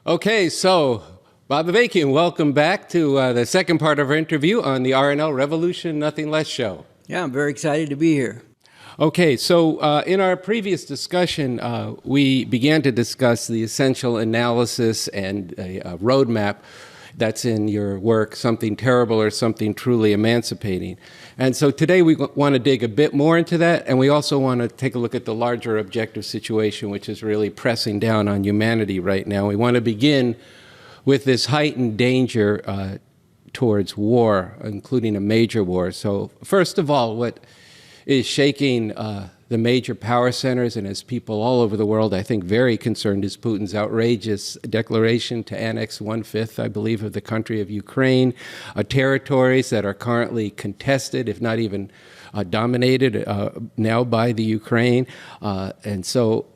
Okay, so Bob Avakian, welcome back to the second part of our interview on the RNL Revolution Nothing Less show. Yeah, I'm very excited to be here. Okay, so in our previous discussion, we began to discuss the essential analysis and a roadmap that's in your work, Something Terrible or Something Truly Emancipating. And so today we want to dig a bit more into that, and we also want to take a look at the larger objective situation, which is really pressing down on humanity right now. We want to begin with this heightened danger towards war, including a major war. So first of all, what is shaking the major power centers and has people all over the world, I think, very concerned is Putin's outrageous declaration to annex 1/5, I believe, of the country of Ukraine, territories that are currently contested, if not even dominated now by the Ukraine. And so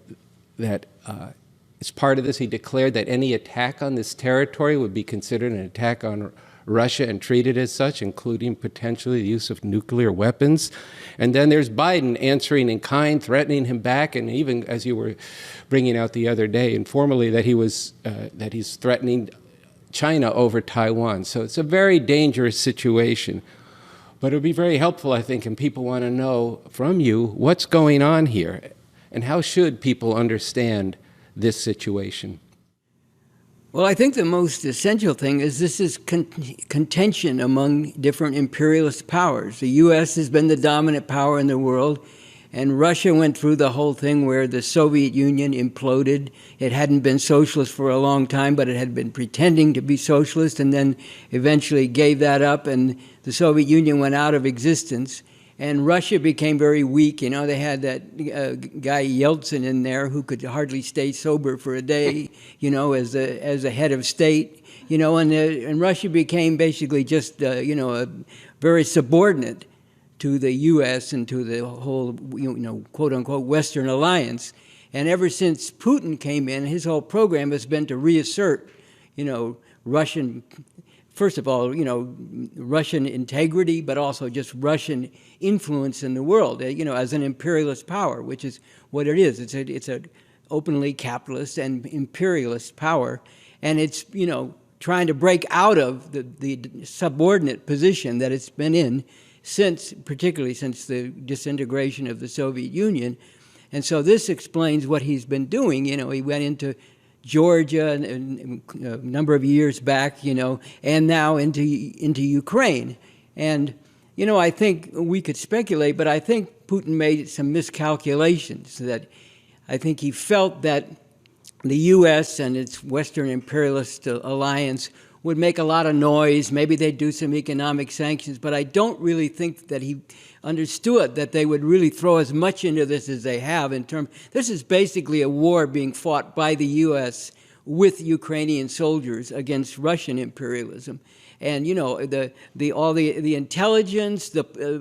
that as part of this, he declared that any attack on this territory would be considered an attack on Russia and treated as such, including potentially the use of nuclear weapons. And then there's Biden answering in kind, threatening him back, and even as you were bringing out the other day informally that he's threatening China over Taiwan. So it's a very dangerous situation. But it would be very helpful, I think, and people want to know from you what's going on here and how should people understand this situation. Well, I think the most essential thing is this is contention among different imperialist powers. The U.S. has been the dominant power in the world, and Russia went through the whole thing where the Soviet Union imploded. It hadn't been socialist for a long time, but it had been pretending to be socialist, and then eventually gave that up, and the Soviet Union went out of existence. And Russia became very weak. You know, they had that guy Yeltsin in there who could hardly stay sober for a day, you know, as a head of state, you know, and Russia became basically just, you know, a very subordinate to the U.S. and to the whole, you know, quote unquote Western alliance. And ever since Putin came in, his whole program has been to reassert, you know, first of all, you know, Russian integrity, but also just Russian influence in the world, you know, as an imperialist power, which is what it is. It's a openly capitalist and imperialist power, and it's, you know, trying to break out of the subordinate position that it's been in particularly since the disintegration of the Soviet Union. And so this explains what he's been doing. You know, he went into Georgia a number of years back, you know, and now into Ukraine. And, you know, I think we could speculate, but I think Putin made some miscalculations. That I think he felt that the U.S. and its Western imperialist alliance would make a lot of noise. Maybe they'd do some economic sanctions, but I don't really think that he understood that they would really throw as much into this as they have this is basically a war being fought by the U.S. with Ukrainian soldiers against Russian imperialism. And, you know, all the intelligence,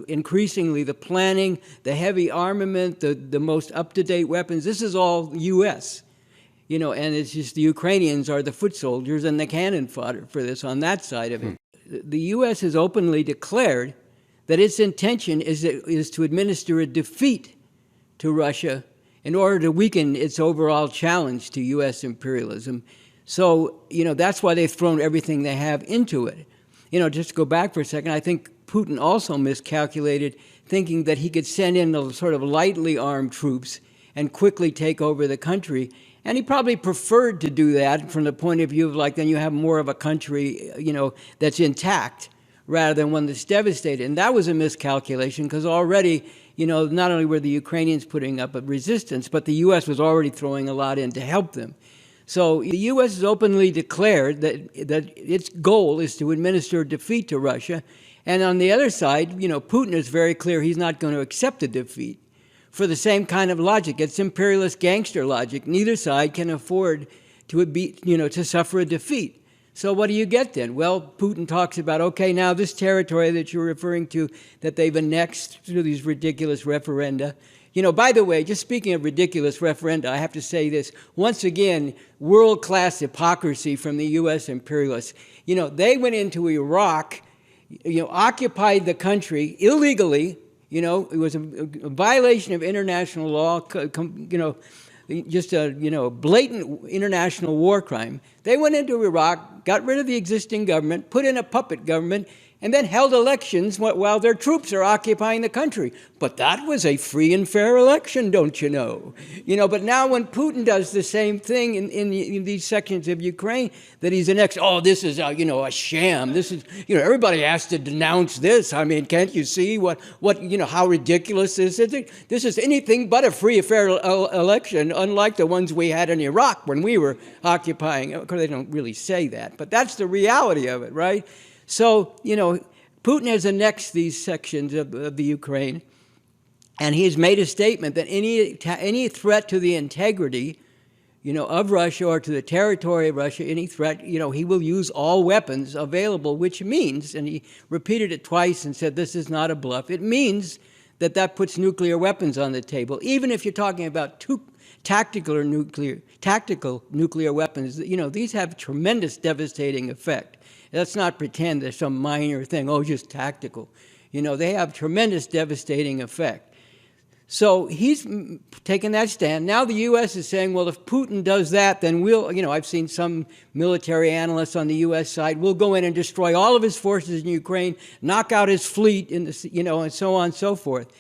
increasingly the planning, the heavy armament, the most up-to-date weapons, this is all U.S., you know, and it's just the Ukrainians are the foot soldiers and the cannon fodder for this on that side of it. The U.S. has openly declared that its intention is to administer a defeat to Russia in order to weaken its overall challenge to U.S. imperialism. So, you know, that's why they've thrown everything they have into it. You know, just to go back for a second, I think Putin also miscalculated, thinking that he could send in the sort of lightly armed troops and quickly take over the country. And he probably preferred to do that from the point of view of, like, then you have more of a country, you know, that's intact rather than one that's devastated. And that was a miscalculation because already, you know, not only were the Ukrainians putting up a resistance, but the U.S. was already throwing a lot in to help them. So the U.S. has openly declared that its goal is to administer defeat to Russia. And on the other side, you know, Putin is very clear he's not going to accept a defeat for the same kind of logic. It's imperialist gangster logic. Neither side can afford to suffer a defeat. So what do you get then? Well, Putin talks about, okay, now this territory that you're referring to that they've annexed through these ridiculous referenda. You know, by the way, just speaking of ridiculous referenda, I have to say this. Once again, world-class hypocrisy from the U.S. imperialists. You know, they went into Iraq, you know, occupied the country illegally. You know, it was a violation of international law, you know, just a blatant international war crime. They went into Iraq, got rid of the existing government, put in a puppet government, and then held elections while their troops are occupying the country. But that was a free and fair election, don't you know? But now when Putin does the same thing in these sections of Ukraine, that he's this is a sham. This is, everybody has to denounce this. I mean, can't you see how ridiculous this is? This is anything but a free and fair election, unlike the ones we had in Iraq when we were occupying. Of course, they don't really say that, but that's the reality of it, right? So, Putin has annexed these sections of the Ukraine, and he has made a statement that any threat to the integrity, of Russia or to the territory of Russia, any threat, he will use all weapons available, which means, and he repeated it twice and said this is not a bluff, it means that puts nuclear weapons on the table, even if you're talking about tactical nuclear weapons. These have tremendous devastating effect. Let's not pretend there's some minor thing, just tactical. They have tremendous devastating effect. So he's taken that stand. Now the U.S. is saying, well, if Putin does that, then I've seen some military analysts on the U.S. side, we'll go in and destroy all of his forces in Ukraine, knock out his fleet, and so on and so forth.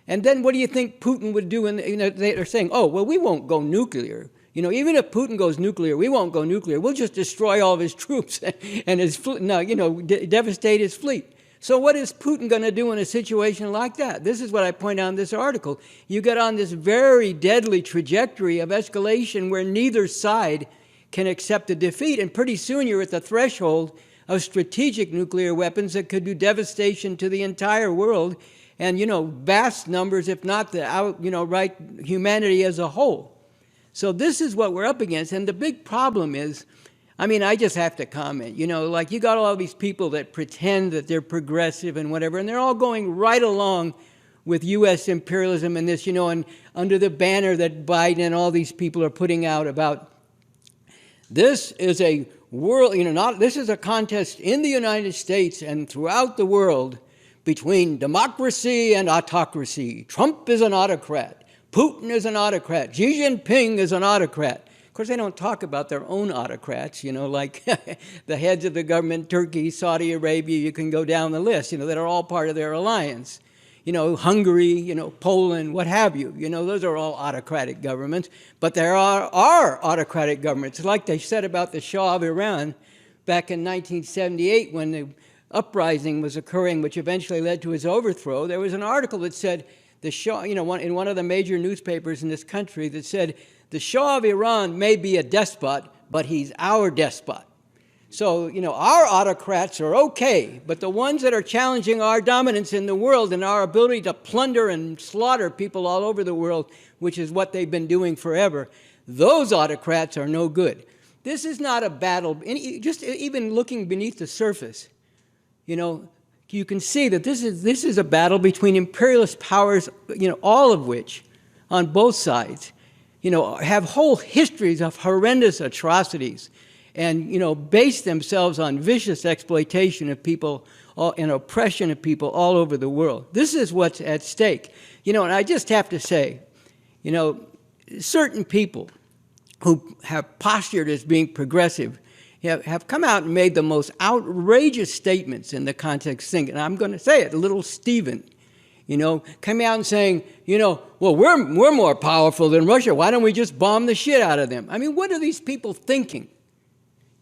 And then what do you think Putin would do? They're saying, we won't go nuclear. Even if Putin goes nuclear, we won't go nuclear. We'll just destroy all of his troops and his devastate his fleet. So what is Putin going to do in a situation like that? This is what I point out in this article. You get on this very deadly trajectory of escalation where neither side can accept a defeat, and pretty soon you're at the threshold of strategic nuclear weapons that could do devastation to the entire world and, vast numbers, if not humanity as a whole. So this is what we're up against, and the big problem is, I just have to comment, you got all these people that pretend that they're progressive and whatever, and they're all going right along with U.S. imperialism and this, and under the banner that Biden and all these people are putting out about this is a world, this is a contest in the United States and throughout the world between democracy and autocracy. Trump is an autocrat. Putin is an autocrat. Xi Jinping is an autocrat. Of course, they don't talk about their own autocrats, like the heads of the government, Turkey, Saudi Arabia, you can go down the list, that are all part of their alliance. Hungary, Poland, what have you. Those are all autocratic governments. But there are autocratic governments, like they said about the Shah of Iran back in 1978 when the uprising was occurring, which eventually led to his overthrow. There was an article that said, the Shah, in one of the major newspapers in this country that said, the Shah of Iran may be a despot, but he's our despot. So, our autocrats are okay, but the ones that are challenging our dominance in the world and our ability to plunder and slaughter people all over the world, which is what they've been doing forever, those autocrats are no good. This is not a battle, just even looking beneath the surface, you can see that this is a battle between imperialist powers, all of which, on both sides, have whole histories of horrendous atrocities and, base themselves on vicious exploitation of people and oppression of people all over the world. This is what's at stake. And I just have to say, certain people who have postured as being progressive have come out and made the most outrageous statements in the context thing. And I'm going to say it, little Stephen, came out and saying, well, we're more powerful than Russia. Why don't we just bomb the shit out of them? What are these people thinking?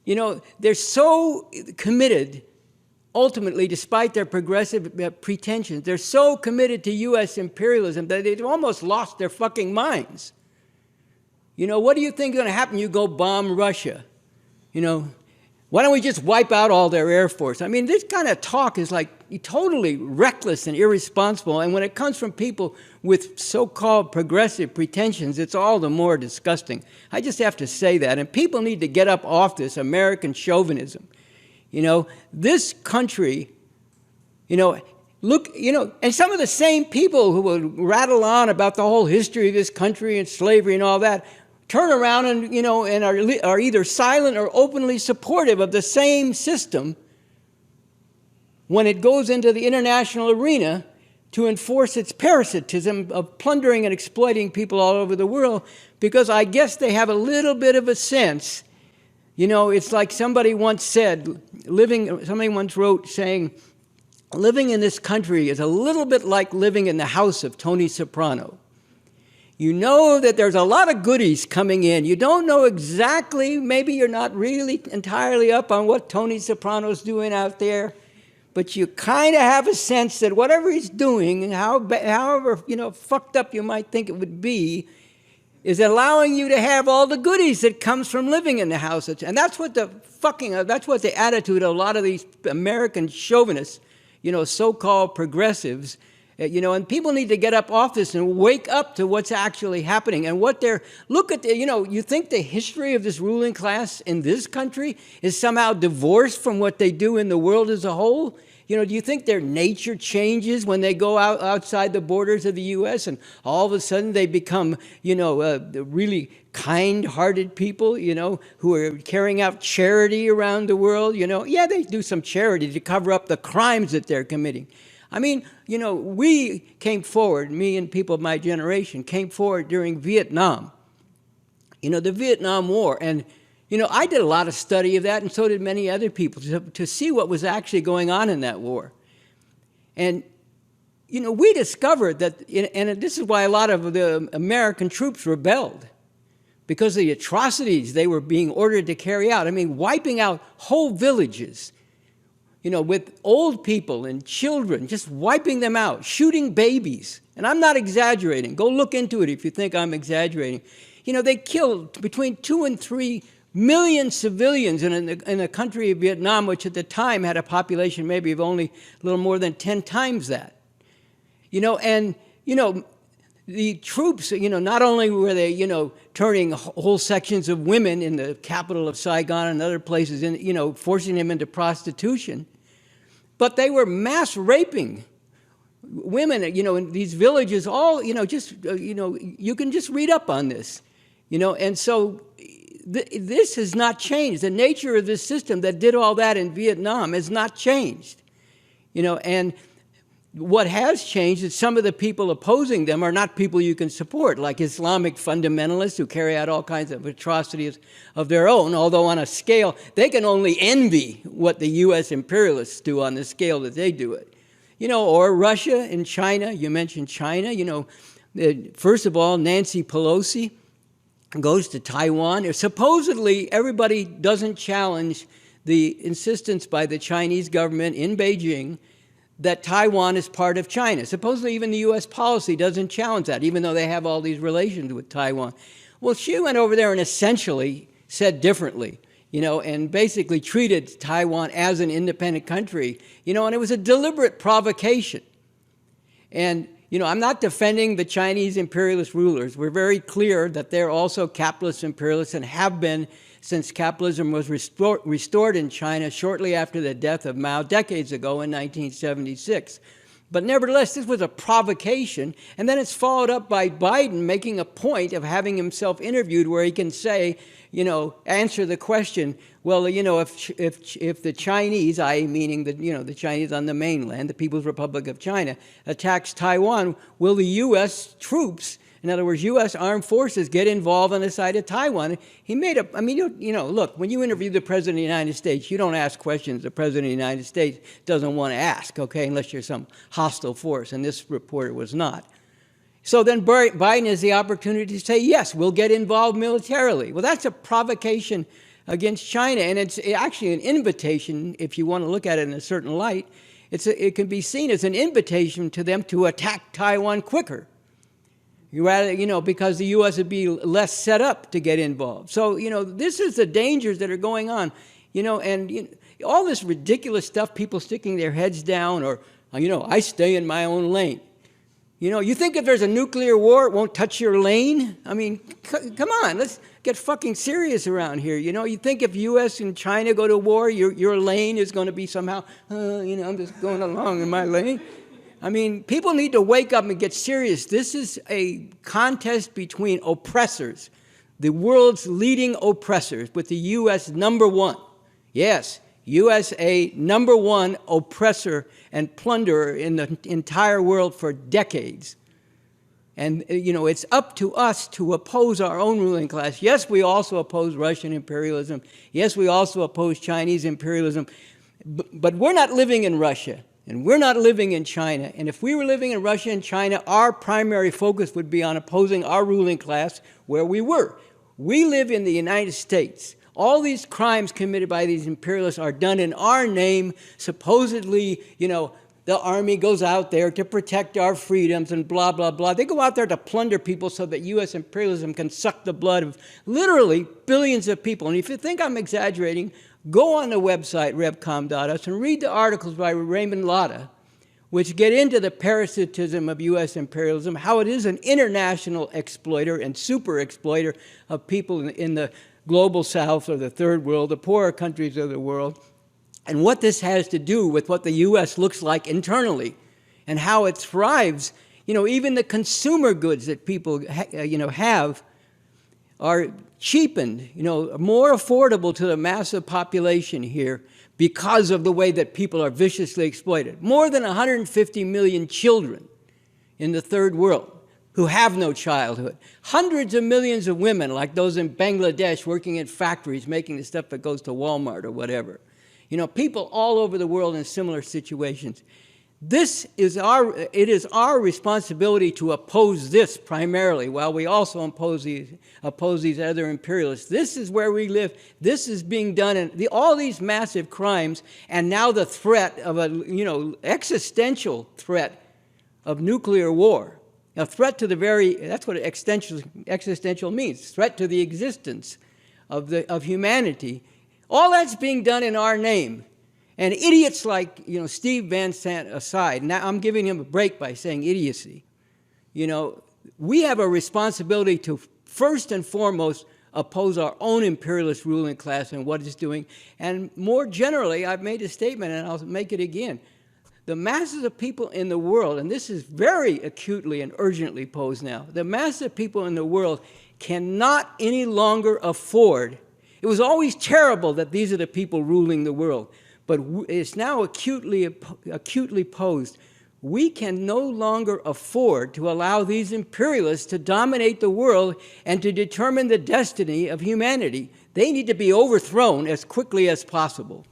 They're so committed, ultimately, despite their progressive pretensions, they're so committed to U.S. imperialism that they've almost lost their fucking minds. What do you think is going to happen? You go bomb Russia. Why don't we just wipe out all their air force? This kind of talk is like totally reckless and irresponsible. And when it comes from people with so-called progressive pretensions, it's all the more disgusting. I just have to say that. And people need to get up off this American chauvinism. This country, look, and some of the same people who will rattle on about the whole history of this country and slavery and all that, turn around and, and are either silent or openly supportive of the same system when it goes into the international arena to enforce its parasitism of plundering and exploiting people all over the world, because I guess they have a little bit of a sense. You know, it's like somebody once said, somebody once wrote saying, living in this country is a little bit like living in the house of Tony Soprano. You know that there's a lot of goodies coming in. You don't know exactly, maybe you're not really entirely up on what Tony Soprano's doing out there, but you kind of have a sense that whatever he's doing, however fucked up you might think it would be, is allowing you to have all the goodies that comes from living in the house. And that's what that's what the attitude of a lot of these American chauvinists, so-called progressives, and people need to get up off this and wake up to what's actually happening and you think the history of this ruling class in this country is somehow divorced from what they do in the world as a whole? Do you think their nature changes when they go outside the borders of the U.S. and all of a sudden they become, really kind-hearted people, who are carrying out charity around the world? Yeah, they do some charity to cover up the crimes that they're committing. I mean, we came forward, me and people of my generation came forward during Vietnam, the Vietnam War. And, I did a lot of study of that, and so did many other people, to see what was actually going on in that war. And, we discovered that, and this is why a lot of the American troops rebelled, because of the atrocities they were being ordered to carry out. I mean, wiping out whole villages, with old people and children, just wiping them out, shooting babies. And I'm not exaggerating. Go look into it if you think I'm exaggerating. They killed between 2 and 3 million civilians in the country of Vietnam, which at the time had a population maybe of only a little more than 10 times that. The troops, not only were they, turning whole sections of women in the capital of Saigon and other places, forcing them into prostitution, but they were mass raping women, in these villages, all, you can just read up on this, and so this has not changed. The nature of this system that did all that in Vietnam has not changed, and what has changed is some of the people opposing them are not people you can support, like Islamic fundamentalists who carry out all kinds of atrocities of their own, although on a scale, they can only envy what the U.S. imperialists do on the scale that they do it. Or Russia and China. You mentioned China. First of all, Nancy Pelosi goes to Taiwan. Supposedly, everybody doesn't challenge the insistence by the Chinese government in Beijing that Taiwan is part of China. Supposedly, even the U.S. policy doesn't challenge that, even though they have all these relations with Taiwan. Well, she went over there and essentially said differently, and basically treated Taiwan as an independent country, and it was a deliberate provocation. And, I'm not defending the Chinese imperialist rulers. We're very clear that they're also capitalist imperialists and have been since capitalism was restored in China shortly after the death of Mao decades ago in 1976. But nevertheless, this was a provocation, and then it's followed up by Biden making a point of having himself interviewed where he can say, answer the question, well, if the Chinese, i.e. meaning the Chinese on the mainland, the People's Republic of China, attacks Taiwan, will the U.S. troops, in other words, U.S. armed forces, get involved on the side of Taiwan? He made a, look, when you interview the President of the United States, you don't ask questions the President of the United States doesn't want to ask, okay, unless you're some hostile force, and this reporter was not. So then Biden has the opportunity to say, yes, we'll get involved militarily. Well, that's a provocation against China, and it's actually an invitation, if you want to look at it in a certain light. It can be seen as an invitation to them to attack Taiwan quicker. Because the U.S. would be less set up to get involved. So, this is the dangers that are going on, and all this ridiculous stuff, people sticking their heads down or, I stay in my own lane. You think if there's a nuclear war, it won't touch your lane? I mean, come on, let's get fucking serious around here. You think if U.S. and China go to war, your lane is going to be somehow, I'm just going along in my lane. I mean, people need to wake up and get serious. This is a contest between oppressors, the world's leading oppressors, with the U.S. #1. Yes, USA, #1 oppressor and plunderer in the entire world for decades. And, it's up to us to oppose our own ruling class. Yes, we also oppose Russian imperialism. Yes, we also oppose Chinese imperialism. But we're not living in Russia, and we're not living in China. And if we were living in Russia and China, our primary focus would be on opposing our ruling class where we were. We live in the United States. All these crimes committed by these imperialists are done in our name. Supposedly, the army goes out there to protect our freedoms and blah, blah, blah. They go out there to plunder people so that U.S. imperialism can suck the blood of literally billions of people. And if you think I'm exaggerating, go on the website, revcom.us, and read the articles by Raymond Latta, which get into the parasitism of U.S. imperialism, how it is an international exploiter and super exploiter of people in the global south or the third world, the poorer countries of the world, and what this has to do with what the U.S. looks like internally and how it thrives. Even the consumer goods that people have are cheapened, more affordable to the massive population here because of the way that people are viciously exploited. More than 150 million children in the third world who have no childhood. Hundreds of millions of women, like those in Bangladesh working in factories, making the stuff that goes to Walmart or whatever. People all over the world in similar situations. It is our responsibility to oppose this primarily, while we also oppose these other imperialists. This is where we live. This is being done, and all these massive crimes, and now the threat of existential threat of nuclear war. A threat to that's what existential means, threat to the existence of humanity. All that's being done in our name. And idiots like, Steve Van Sant aside, now I'm giving him a break by saying idiocy. We have a responsibility to first and foremost oppose our own imperialist ruling class and what it's doing. And more generally, I've made a statement and I'll make it again. The masses of people in the world, and this is very acutely and urgently posed now, the masses of people in the world cannot any longer afford. It was always terrible that these are the people ruling the world, but it's now acutely posed. We can no longer afford to allow these imperialists to dominate the world and to determine the destiny of humanity. They need to be overthrown as quickly as possible.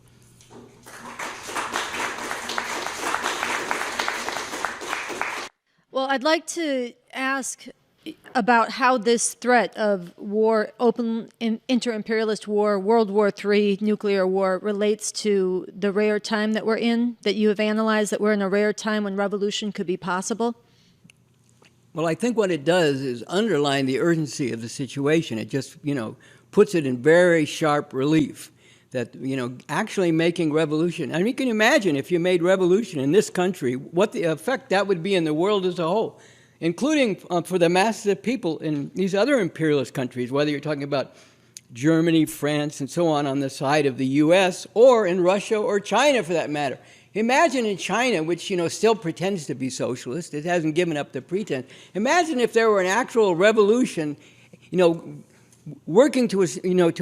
Well, I'd like to ask about how this threat of war, open inter-imperialist war, World War III, nuclear war, relates to the rare time that we're in, that you have analyzed, that we're in a rare time when revolution could be possible? Well, I think what it does is underline the urgency of the situation. It just, puts it in very sharp relief that, actually making revolution. I mean, you can imagine if you made revolution in this country, what the effect that would be in the world as a whole, including for the masses of people in these other imperialist countries, whether you're talking about Germany, France, and so on the side of the U.S., or in Russia or China for that matter. Imagine in China, which still pretends to be socialist, it hasn't given up the pretense. Imagine if there were an actual revolution, working to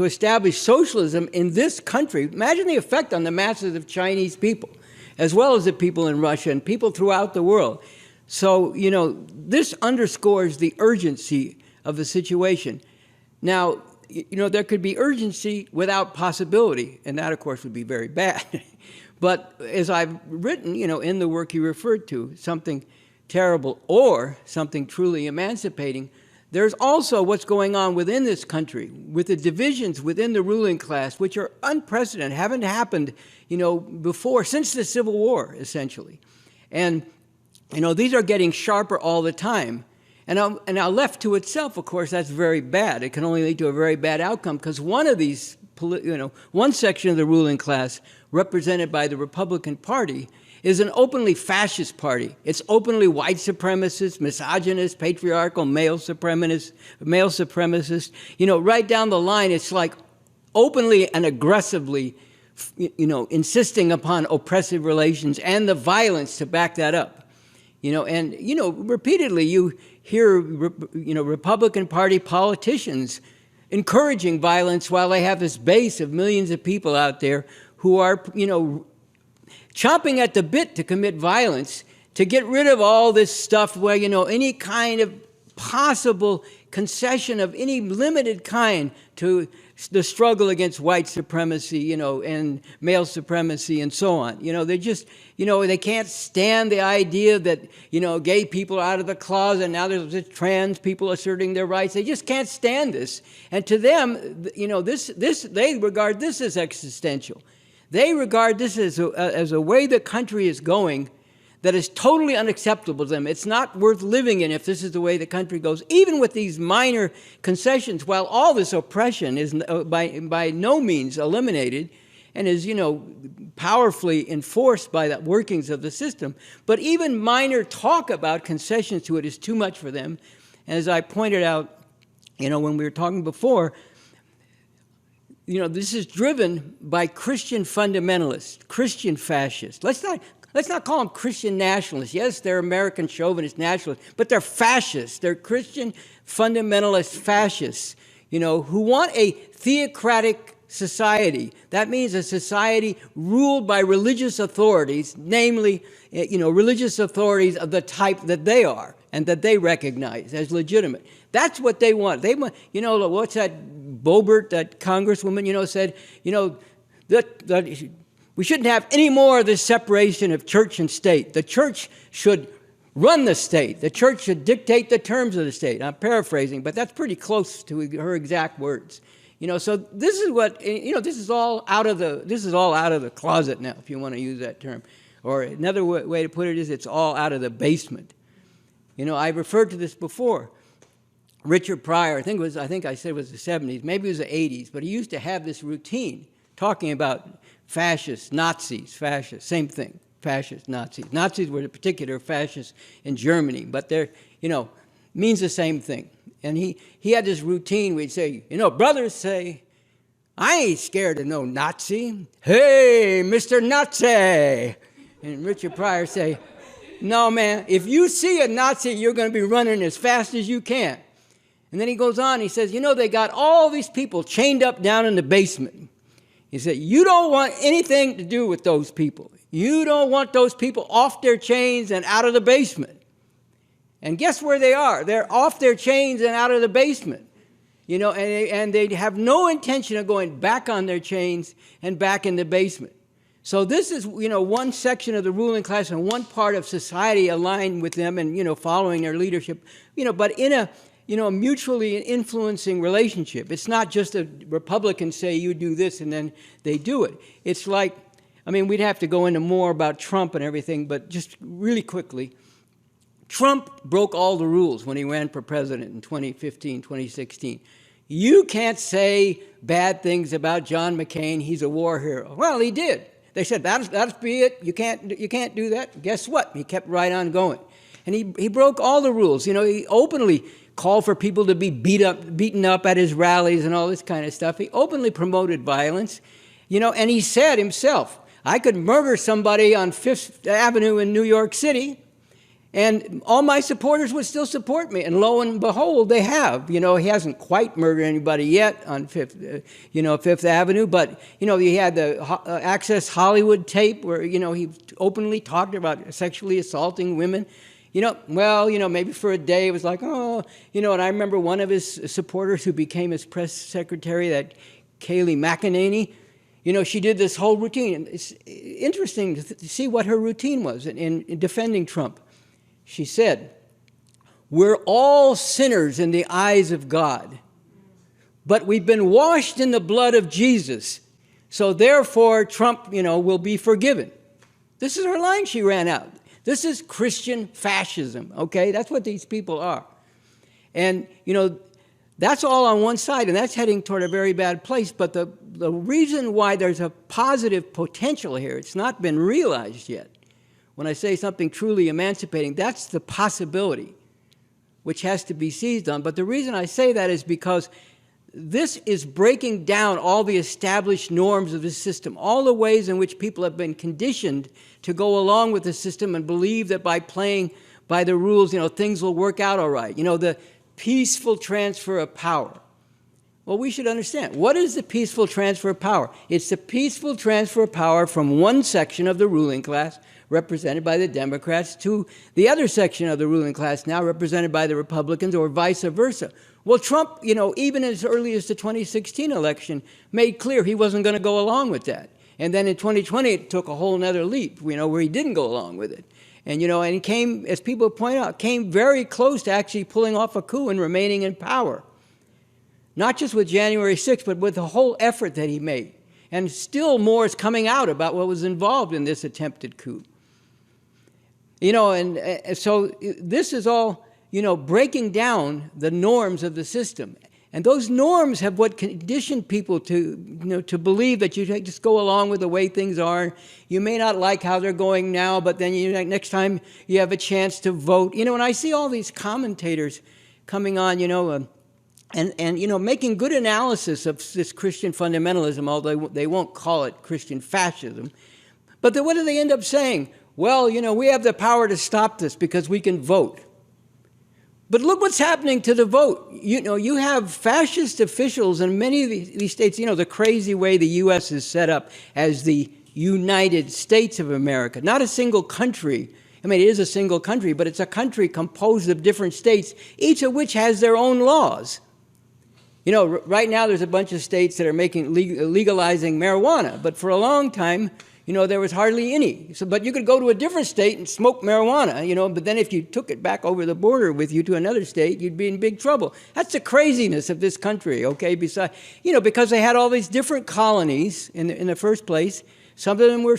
establish socialism in this country. Imagine the effect on the masses of Chinese people, as well as the people in Russia and people throughout the world. So, this underscores the urgency of the situation. Now, there could be urgency without possibility, and that, of course, would be very bad. But as I've written, in the work you referred to, something terrible or something truly emancipating, there's also what's going on within this country with the divisions within the ruling class, which are unprecedented, haven't happened, before, since the Civil War, essentially. And these are getting sharper all the time. And now left to itself, of course, that's very bad. It can only lead to a very bad outcome because one of these, one section of the ruling class, represented by the Republican Party, is an openly fascist party. It's openly white supremacist, misogynist, patriarchal, male supremacist. Right down the line, it's like openly and aggressively, insisting upon oppressive relations and the violence to back that up. Repeatedly you hear, Republican Party politicians encouraging violence while they have this base of millions of people out there who are, chomping at the bit to commit violence, to get rid of all this stuff where, any kind of possible concession of any limited kind to the struggle against white supremacy, and male supremacy and so on. They just, they can't stand the idea that, gay people are out of the closet, now there's trans people asserting their rights. They just can't stand this. And to them, they regard this as existential. They regard this as a way the country is going that is totally unacceptable to them. It's not worth living in if this is the way the country goes, even with these minor concessions, while all this oppression is by no means eliminated and is, powerfully enforced by the workings of the system. But even minor talk about concessions to it is too much for them. And as I pointed out, when we were talking before, this is driven by Christian fundamentalists, Christian fascists. Let's not call them Christian nationalists. Yes, they're American chauvinist nationalists, but they're fascists. They're Christian fundamentalist fascists, who want a theocratic society. That means a society ruled by religious authorities, namely, religious authorities of the type that they are and that they recognize as legitimate. That's what they want. They want, what's that Boebert, that congresswoman, said, that we shouldn't have any more of this separation of church and state. The church should run the state. The church should dictate the terms of the state. I'm paraphrasing, but that's pretty close to her exact words. So this is what, this is all out of the closet now, if you want to use that term. Or another way to put it is it's all out of the basement. I referred to this before. Richard Pryor, I think I said it was the 70s, maybe it was the 80s, but he used to have this routine talking about fascists, Nazis, fascists, same thing, fascists, Nazis. Nazis were the particular fascists in Germany, but they're, means the same thing. And he had this routine where he'd say, brothers say, I ain't scared of no Nazi. Hey, Mr. Nazi. And Richard Pryor say, no, man, if you see a Nazi, you're going to be running as fast as you can. And then he goes on, he says, they got all these people chained up down in the basement. He said, you don't want anything to do with those people. You don't want those people off their chains and out of the basement. And guess where they are? They're off their chains and out of the basement. And they have no intention of going back on their chains and back in the basement. So this is, one section of the ruling class and one part of society aligned with them and, following their leadership, but in a mutually influencing relationship. It's not just a Republicans say you do this and then they do it. It's like, we'd have to go into more about Trump and everything, but just really quickly, Trump broke all the rules when he ran for president in 2015, 2016. You can't say bad things about John McCain. He's a war hero. Well, he did. They said, that'll be it. You can't do that. Guess what? He kept right on going. And he broke all the rules. He openly called for people to be beaten up at his rallies and all this kind of stuff. He openly promoted violence, and he said himself, I could murder somebody on Fifth Avenue in New York City, and all my supporters would still support me. And lo and behold, they have. He hasn't quite murdered anybody yet on Fifth Avenue, but, he had the Access Hollywood tape where, he openly talked about sexually assaulting women. Maybe for a day it was like, and I remember one of his supporters who became his press secretary, that Kayleigh McEnany, she did this whole routine. And it's interesting to see what her routine was in defending Trump. She said, we're all sinners in the eyes of God, but we've been washed in the blood of Jesus, so therefore Trump, will be forgiven. This is her line she ran out. This is Christian fascism, okay? That's what these people are. And, that's all on one side, and that's heading toward a very bad place. But the reason why there's a positive potential here, it's not been realized yet. When I say something truly emancipating, that's the possibility, which has to be seized on. But the reason I say that is because this is breaking down all the established norms of the system, all the ways in which people have been conditioned to go along with the system and believe that by playing by the rules, things will work out all right. The peaceful transfer of power. Well, we should understand, what is the peaceful transfer of power? It's the peaceful transfer of power from one section of the ruling class, represented by the Democrats, to the other section of the ruling class, now represented by the Republicans, or vice versa. Well, Trump, even as early as the 2016 election, made clear he wasn't going to go along with that. And then in 2020, it took a whole nother leap, where he didn't go along with it. And, and he came, as people point out, came very close to actually pulling off a coup and remaining in power. Not just with January 6th, but with the whole effort that he made. And still more is coming out about what was involved in this attempted coup. And so this is all, breaking down the norms of the system. And those norms have what conditioned people to, to believe that you just go along with the way things are. You may not like how they're going now, but then next time you have a chance to vote. And I see all these commentators coming on, and making good analysis of this Christian fundamentalism, although they won't call it Christian fascism. But then what do they end up saying? Well, we have the power to stop this because we can vote. But look what's happening to the vote. You have fascist officials in many of these states, the crazy way the U.S. is set up as the United States of America, not a single country. I mean, it is a single country, but it's a country composed of different states, each of which has their own laws. Right now there's a bunch of states that are legalizing marijuana, but for a long time, there was hardly any. But you could go to a different state and smoke marijuana, but then if you took it back over the border with you to another state, you'd be in big trouble. That's the craziness of this country, okay? Besides, because they had all these different colonies in the first place. Some of them were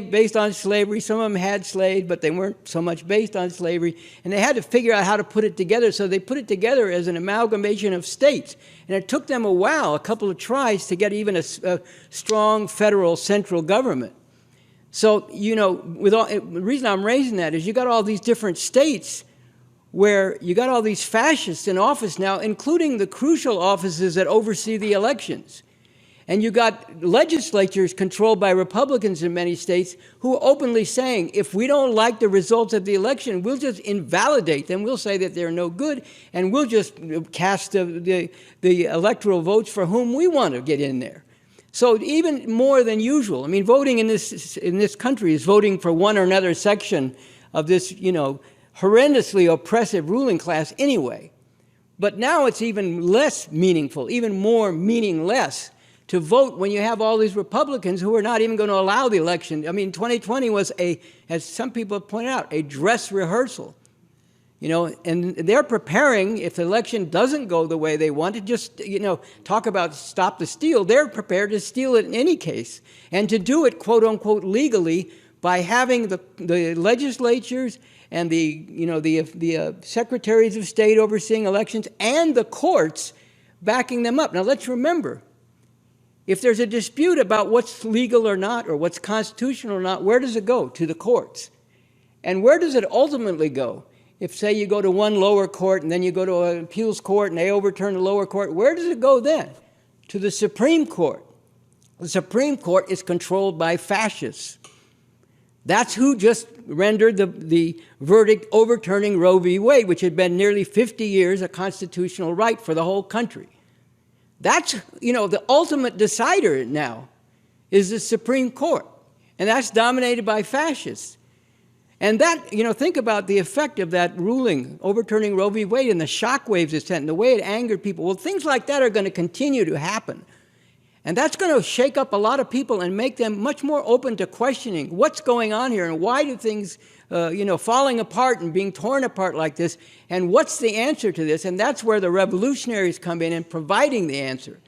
based on slavery. Some of them had slaves, but they weren't so much based on slavery. And they had to figure out how to put it together, so they put it together as an amalgamation of states. And it took them a couple of tries, to get even a strong federal central government. So, the reason I'm raising that is you got all these different states where you got all these fascists in office now, including the crucial offices that oversee the elections. And you got legislatures controlled by Republicans in many states who are openly saying, if we don't like the results of the election, we'll just invalidate them. We'll say that they're no good, and we'll just cast the electoral votes for whom we want to get in there. So even more than usual, I mean, voting in this country is voting for one or another section of this, horrendously oppressive ruling class anyway. But now it's even less meaningful, even more meaningless to vote when you have all these Republicans who are not even going to allow the election. I mean, 2020 was as some people have pointed out, a dress rehearsal. And they're preparing, if the election doesn't go the way they want, to just, talk about stop the steal. They're prepared to steal it in any case, and to do it, quote unquote, legally by having the legislatures and the secretaries of state overseeing elections and the courts backing them up. Now, let's remember, if there's a dispute about what's legal or not, or what's constitutional or not, where does it go? To the courts. And where does it ultimately go? If, say, you go to one lower court and then you go to an appeals court and they overturn the lower court, where does it go then? To the Supreme Court. The Supreme Court is controlled by fascists. That's who just rendered the verdict overturning Roe v. Wade, which had been nearly 50 years a constitutional right for the whole country. That's, the ultimate decider now is the Supreme Court. And that's dominated by fascists. And that, think about the effect of that ruling, overturning Roe v. Wade, and the shockwaves it sent, and the way it angered people. Well, things like that are going to continue to happen. And that's going to shake up a lot of people and make them much more open to questioning what's going on here, and why do things, falling apart and being torn apart like this, and what's the answer to this? And that's where the revolutionaries come in providing the answer,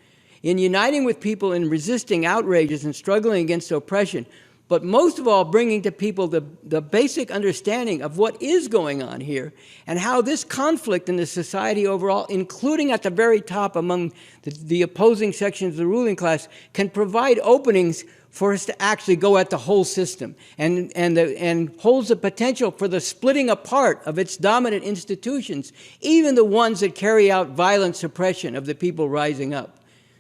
in uniting with people in resisting outrages and struggling against oppression. But most of all, bringing to people the basic understanding of what is going on here, and how this conflict in the society overall, including at the very top among the opposing sections of the ruling class, can provide openings for us to actually go at the whole system, and holds the potential for the splitting apart of its dominant institutions, even the ones that carry out violent suppression of the people rising up.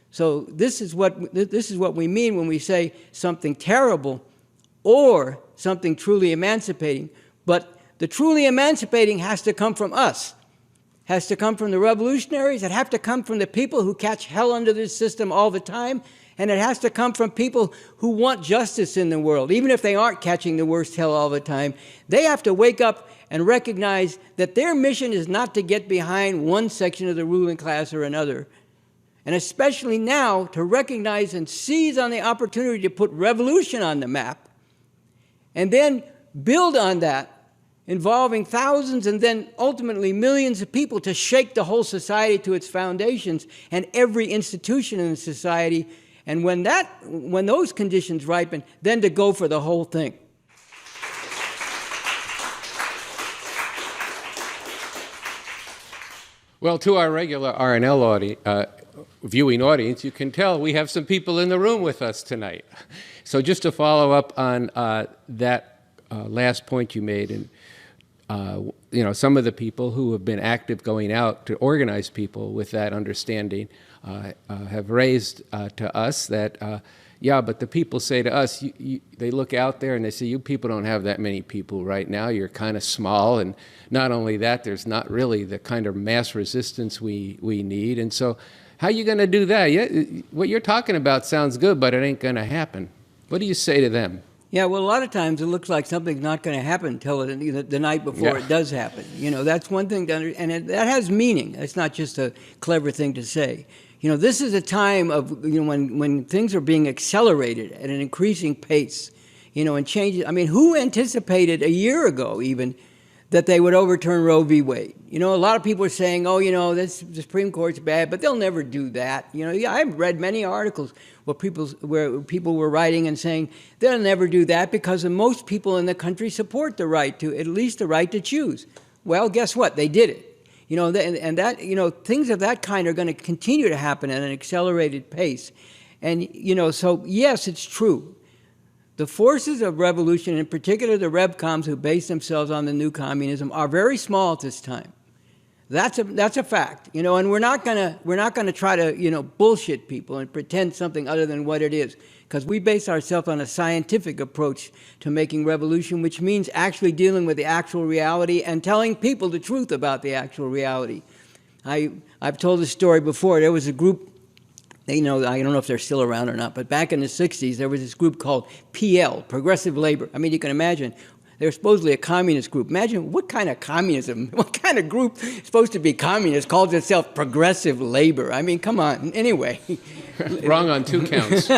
So this is what we mean when we say something terrible or something truly emancipating. But the truly emancipating has to come from us, has to come from the revolutionaries. It has to come from the people who catch hell under this system all the time. And it has to come from people who want justice in the world. Even if they aren't catching the worst hell all the time, they have to wake up and recognize that their mission is not to get behind one section of the ruling class or another. And especially now, to recognize and seize on the opportunity to put revolution on the map, and then build on that, involving thousands and then ultimately millions of people to shake the whole society to its foundations and every institution in the society. And when those conditions ripen, then to go for the whole thing. Well, to our regular RNL viewing audience, you can tell we have some people in the room with us tonight. So just to follow up on that last point you made, and some of the people who have been active going out to organize people with that understanding have raised to us that, but the people say to us, they look out there and they say, you people don't have that many people right now, you're kind of small, and not only that, there's not really the kind of mass resistance we need, and so how are you going to do that? What you're talking about sounds good, but it ain't going to happen. What do you say to them? Yeah, well, a lot of times it looks like something's not going to happen until the night before it does happen. That's one thing to that has meaning. It's not just a clever thing to say. This is a time of, when things are being accelerated at an increasing pace, and changes. I mean, who anticipated a year ago even that they would overturn Roe v. Wade? A lot of people are saying, the Supreme Court's bad, but they'll never do that. I've read many articles where people were writing and saying they'll never do that because most people in the country support the right to, at least the right to choose. Well, guess what? They did it. Things of that kind are going to continue to happen at an accelerated pace. And, so yes, it's true. The forces of revolution, in particular the Revcoms who base themselves on the new communism, are very small at this time. That's a fact, and we're not gonna try to bullshit people and pretend something other than what it is, because we base ourselves on a scientific approach to making revolution, which means actually dealing with the actual reality and telling people the truth about the actual reality. I've told this story before. There was a group. I don't know if they're still around or not, but back in the 60s, there was this group called PL, Progressive Labor. I mean, you can imagine, they're supposedly a communist group. Imagine what kind of communism, what kind of group supposed to be communist calls itself Progressive Labor? I mean, come on. Anyway. Wrong on two counts.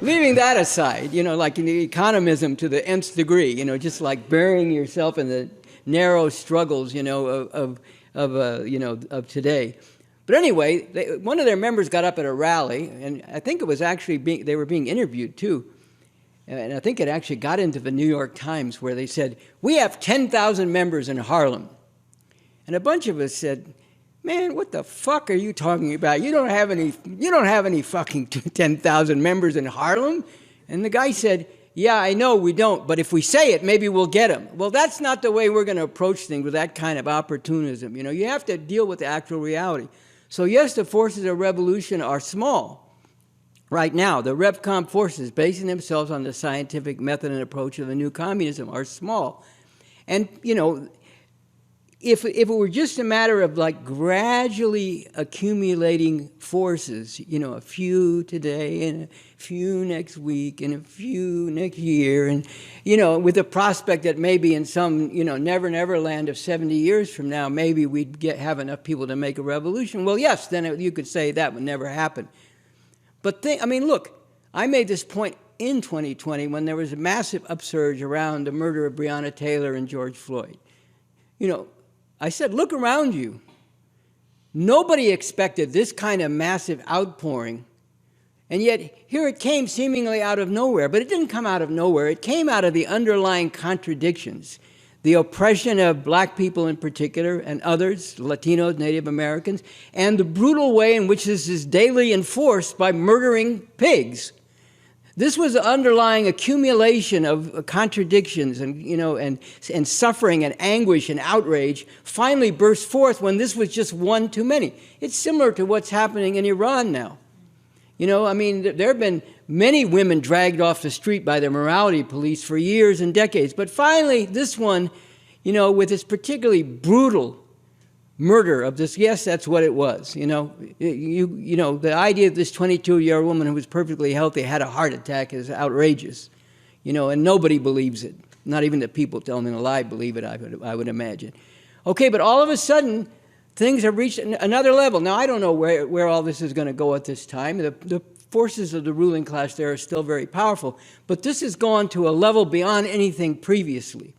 Leaving that aside, like in economism to the nth degree, just like burying yourself in the narrow struggles, of today. But anyway, one of their members got up at a rally, and I think it was actually they were being interviewed too. And I think it actually got into the New York Times, where they said, "We have 10,000 members in Harlem." And a bunch of us said, "Man, what the fuck are you talking about? You don't have any fucking 10,000 members in Harlem." And the guy said, "Yeah, I know we don't, but if we say it, maybe we'll get them." Well, that's not the way we're going to approach things with that kind of opportunism. You have to deal with the actual reality. So yes, the forces of revolution are small. Right now, the Revcom forces, basing themselves on the scientific method and approach of the new communism, are small. And, if it were just a matter of like gradually accumulating forces, a few today and a few next week and a few next year, and, with the prospect that maybe in some, never land of 70 years from now, maybe we'd have enough people to make a revolution. Well, yes, then you could say that would never happen. But look, I made this point in 2020 when there was a massive upsurge around the murder of Breonna Taylor and George Floyd. I said, look around you. Nobody expected this kind of massive outpouring, and yet here it came seemingly out of nowhere. But it didn't come out of nowhere. It came out of the underlying contradictions, the oppression of black people in particular and others, Latinos, Native Americans, and the brutal way in which this is daily enforced by murdering pigs. This was the underlying accumulation of contradictions and, and suffering and anguish and outrage finally burst forth when this was just one too many. It's similar to what's happening in Iran now. There have been many women dragged off the street by the morality police for years and decades. But finally, this one, with its particularly brutal murder of this. Yes, that's what it was. You know, the idea of this 22-year-old woman who was perfectly healthy had a heart attack is outrageous. You know, and nobody believes it. Not even the people telling a lie believe it, I would imagine. Okay, but all of a sudden, things have reached another level. Now, I don't know where all this is going to go at this time. The forces of the ruling class there are still very powerful. But this has gone to a level beyond anything previously.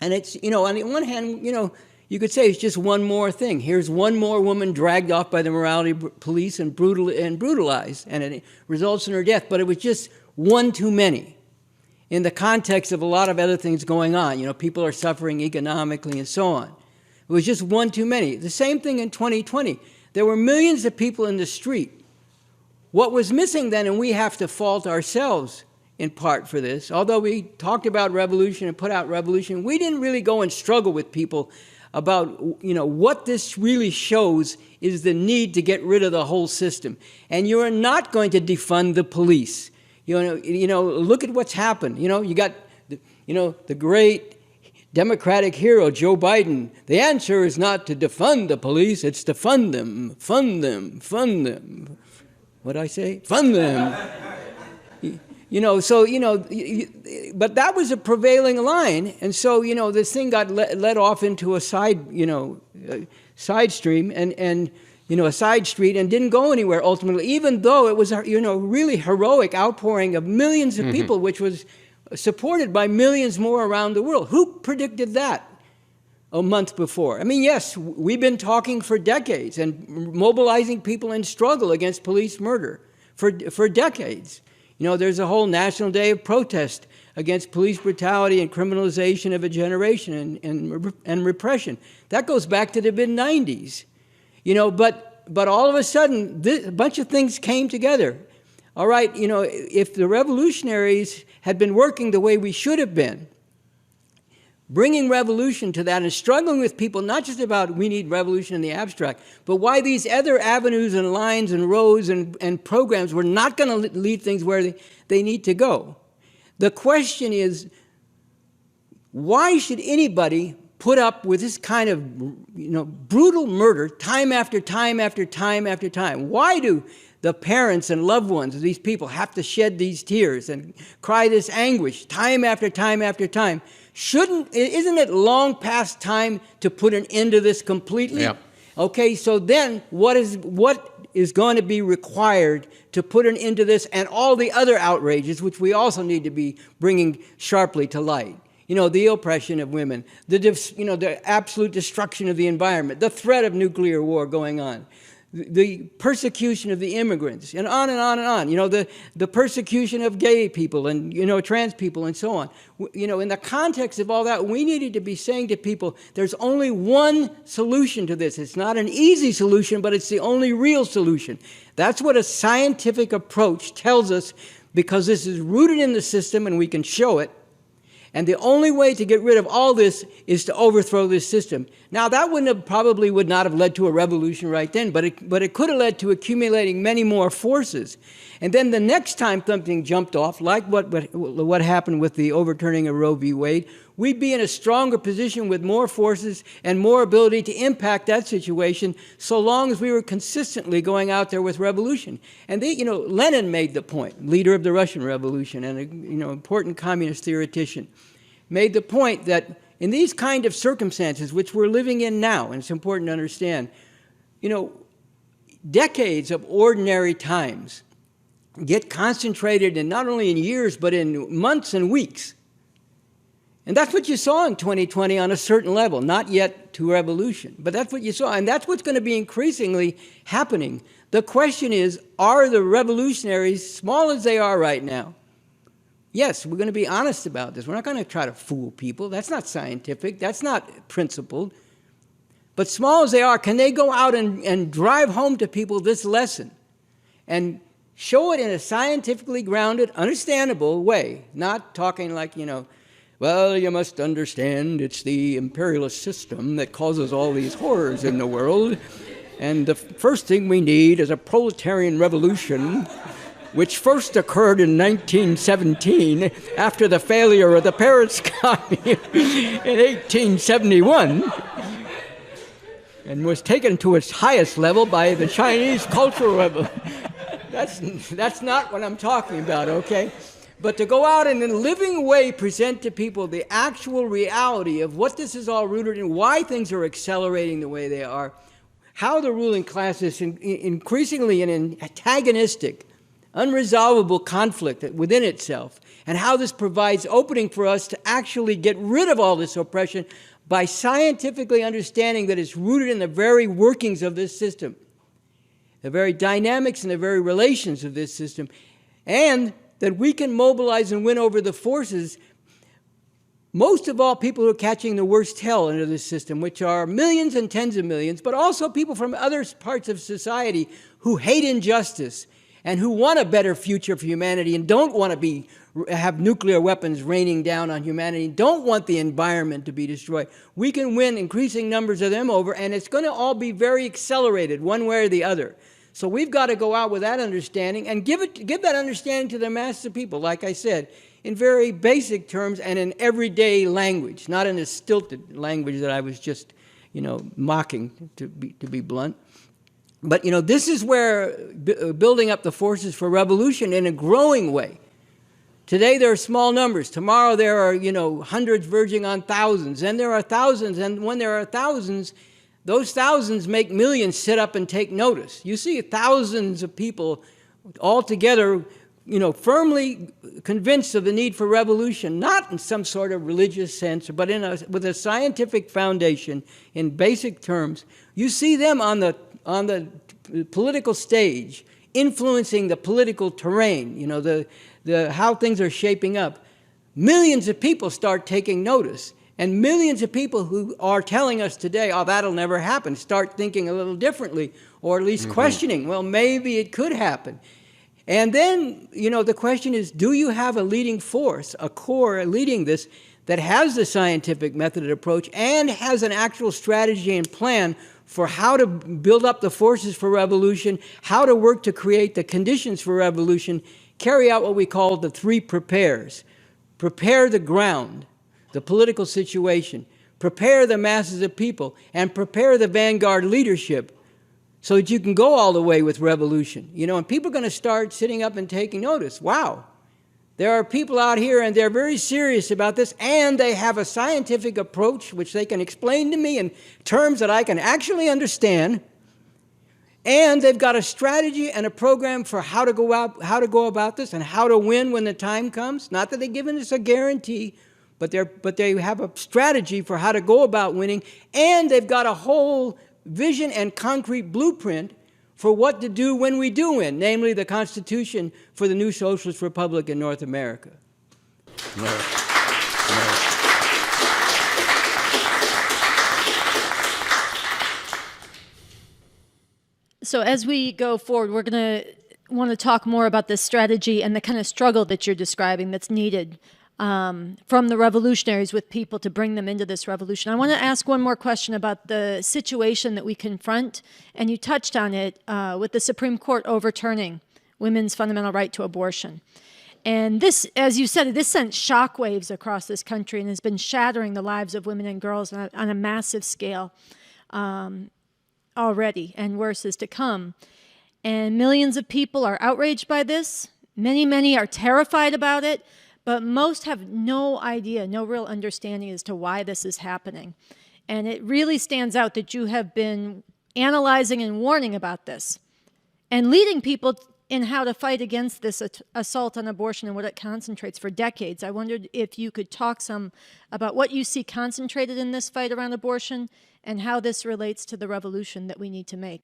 And it's, you know, on the one hand, you know, you could say it's just one more thing. Here's one more woman dragged off by the morality police and brutalized, and it results in her death. But it was just one too many in the context of a lot of other things going on. You know, people are suffering economically and so on. It was just one too many. The same thing in 2020. There were millions of people in the street. What was missing then, and we have to fault ourselves in part for this, although we talked about revolution and put out revolution, we didn't really go and struggle with people about, you know, what this really shows is the need to get rid of the whole system. And you are not going to defund the police. You know, look at what's happened. You know, you got, the great Democratic hero, Joe Biden. The answer is not to defund the police, it's to fund them, fund them, fund them. What'd I say? Fund them. You know, so, you know, but that was a prevailing line. And so, you know, this thing got led off into a side stream and you know, a side street and didn't go anywhere ultimately, even though it was a, you know, really heroic outpouring of millions of people, which was supported by millions more around the world. Who predicted that a month before? I mean, yes, we've been talking for decades and mobilizing people in struggle against police murder for decades. You know, there's a whole national day of protest against police brutality and criminalization of a generation and repression. That goes back to the mid-90s. You know, but all of a sudden, a bunch of things came together. All right, you know, if the revolutionaries had been working the way we should have been, bringing revolution to that and struggling with people, not just about we need revolution in the abstract, but why these other avenues and lines and roads and programs were not going to lead things where they need to go. The question is, why should anybody put up with this kind of, you know, brutal murder time after time after time after time? Why do the parents and loved ones of these people have to shed these tears and cry this anguish time after time after time? Isn't it long past time to put an end to this completely? Yeah. Okay, so then what is going to be required to put an end to this and all the other outrages, which we also need to be bringing sharply to light? You know, the oppression of women, the absolute destruction of the environment, the threat of nuclear war going on, the persecution of the immigrants, and on and on and on. You know, the persecution of gay people and, you know, trans people and so on. You know, in the context of all that, we needed to be saying to people, there's only one solution to this. It's not an easy solution, but it's the only real solution. That's what a scientific approach tells us, because this is rooted in the system and we can show it. And the only way to get rid of all this is to overthrow this system. Now, that probably would not have led to a revolution right then, but it could have led to accumulating many more forces. And then the next time something jumped off, like what happened with the overturning of Roe v. Wade, we'd be in a stronger position with more forces and more ability to impact that situation, so long as we were consistently going out there with revolution. And you know, Lenin made the point, leader of the Russian Revolution and a, you know, important communist theoretician, made the point that in these kind of circumstances, which we're living in now, and it's important to understand, you know, decades of ordinary times get concentrated in not only in years, but in months and weeks. And that's what you saw in 2020 on a certain level, not yet to revolution, but that's what you saw, and that's what's going to be increasingly happening. The question is, are the revolutionaries, small as they are right now, yes, we're going to be honest about this. We're not going to try to fool people. That's not scientific. That's not principled. But small as they are, can they go out and drive home to people this lesson and show it in a scientifically grounded, understandable way, not talking like, you know, well, you must understand it's the imperialist system that causes all these horrors in the world, and the first thing we need is a proletarian revolution, which first occurred in 1917 after the failure of the Paris Commune in 1871. and was taken to its highest level by the Chinese Cultural Revolution. That's not what I'm talking about, okay? But to go out and in a living way present to people the actual reality of what this is all rooted in, why things are accelerating the way they are, how the ruling class is increasingly in an antagonistic, unresolvable conflict within itself, and how this provides opening for us to actually get rid of all this oppression by scientifically understanding that it's rooted in the very workings of this system, the very dynamics and the very relations of this system, and that we can mobilize and win over the forces, most of all people who are catching the worst hell under this system, which are millions and tens of millions, but also people from other parts of society who hate injustice and who want a better future for humanity and don't want to have nuclear weapons raining down on humanity, don't want the environment to be destroyed. We can win increasing numbers of them over, and it's going to all be very accelerated one way or the other. So we've got to go out with that understanding and give that understanding to the masses of people, like I said, in very basic terms and in everyday language, not in a stilted language that I was just, mocking, to be blunt. But, this is where building up the forces for revolution in a growing way. Today there are small numbers. Tomorrow there are, hundreds verging on thousands. And there are thousands. And when there are thousands, those thousands make millions sit up and take notice. You see thousands of people all together, firmly convinced of the need for revolution, not in some sort of religious sense, but with a scientific foundation in basic terms. You see them on the political stage, influencing the political terrain, how things are shaping up. Millions of people start taking notice. And millions of people who are telling us today, oh, that'll never happen, start thinking a little differently, or at least questioning, well, maybe it could happen. And then, the question is, do you have a leading force, a core leading this, that has the scientific method and approach and has an actual strategy and plan for how to build up the forces for revolution, how to work to create the conditions for revolution, carry out what we call the three prepares. Prepare the ground, the political situation, prepare the masses of people, and prepare the vanguard leadership so that you can go all the way with revolution. And people are going to start sitting up and taking notice. Wow, there are people out here and they're very serious about this, and they have a scientific approach which they can explain to me in terms that I can actually understand, and they've got a strategy and a program for how to go about this and how to win when the time comes. Not that they've given us a guarantee, but they have a strategy for how to go about winning, and they've got a whole vision and concrete blueprint for what to do when we do win, namely the Constitution for the new Socialist Republic in North America. So as we go forward, we're going to want to talk more about this strategy and the kind of struggle that you're describing that's needed from the revolutionaries with people to bring them into this revolution. I want to ask one more question about the situation that we confront, and you touched on it with the Supreme Court overturning women's fundamental right to abortion. And this, as you said, this sent shockwaves across this country and has been shattering the lives of women and girls on a massive scale already, and worse is to come. And millions of people are outraged by this. Many are terrified about it. But most have no idea, no real understanding as to why this is happening. And it really stands out that you have been analyzing and warning about this and leading people in how to fight against this assault on abortion and what it concentrates for decades. I wondered if you could talk some about what you see concentrated in this fight around abortion and how this relates to the revolution that we need to make.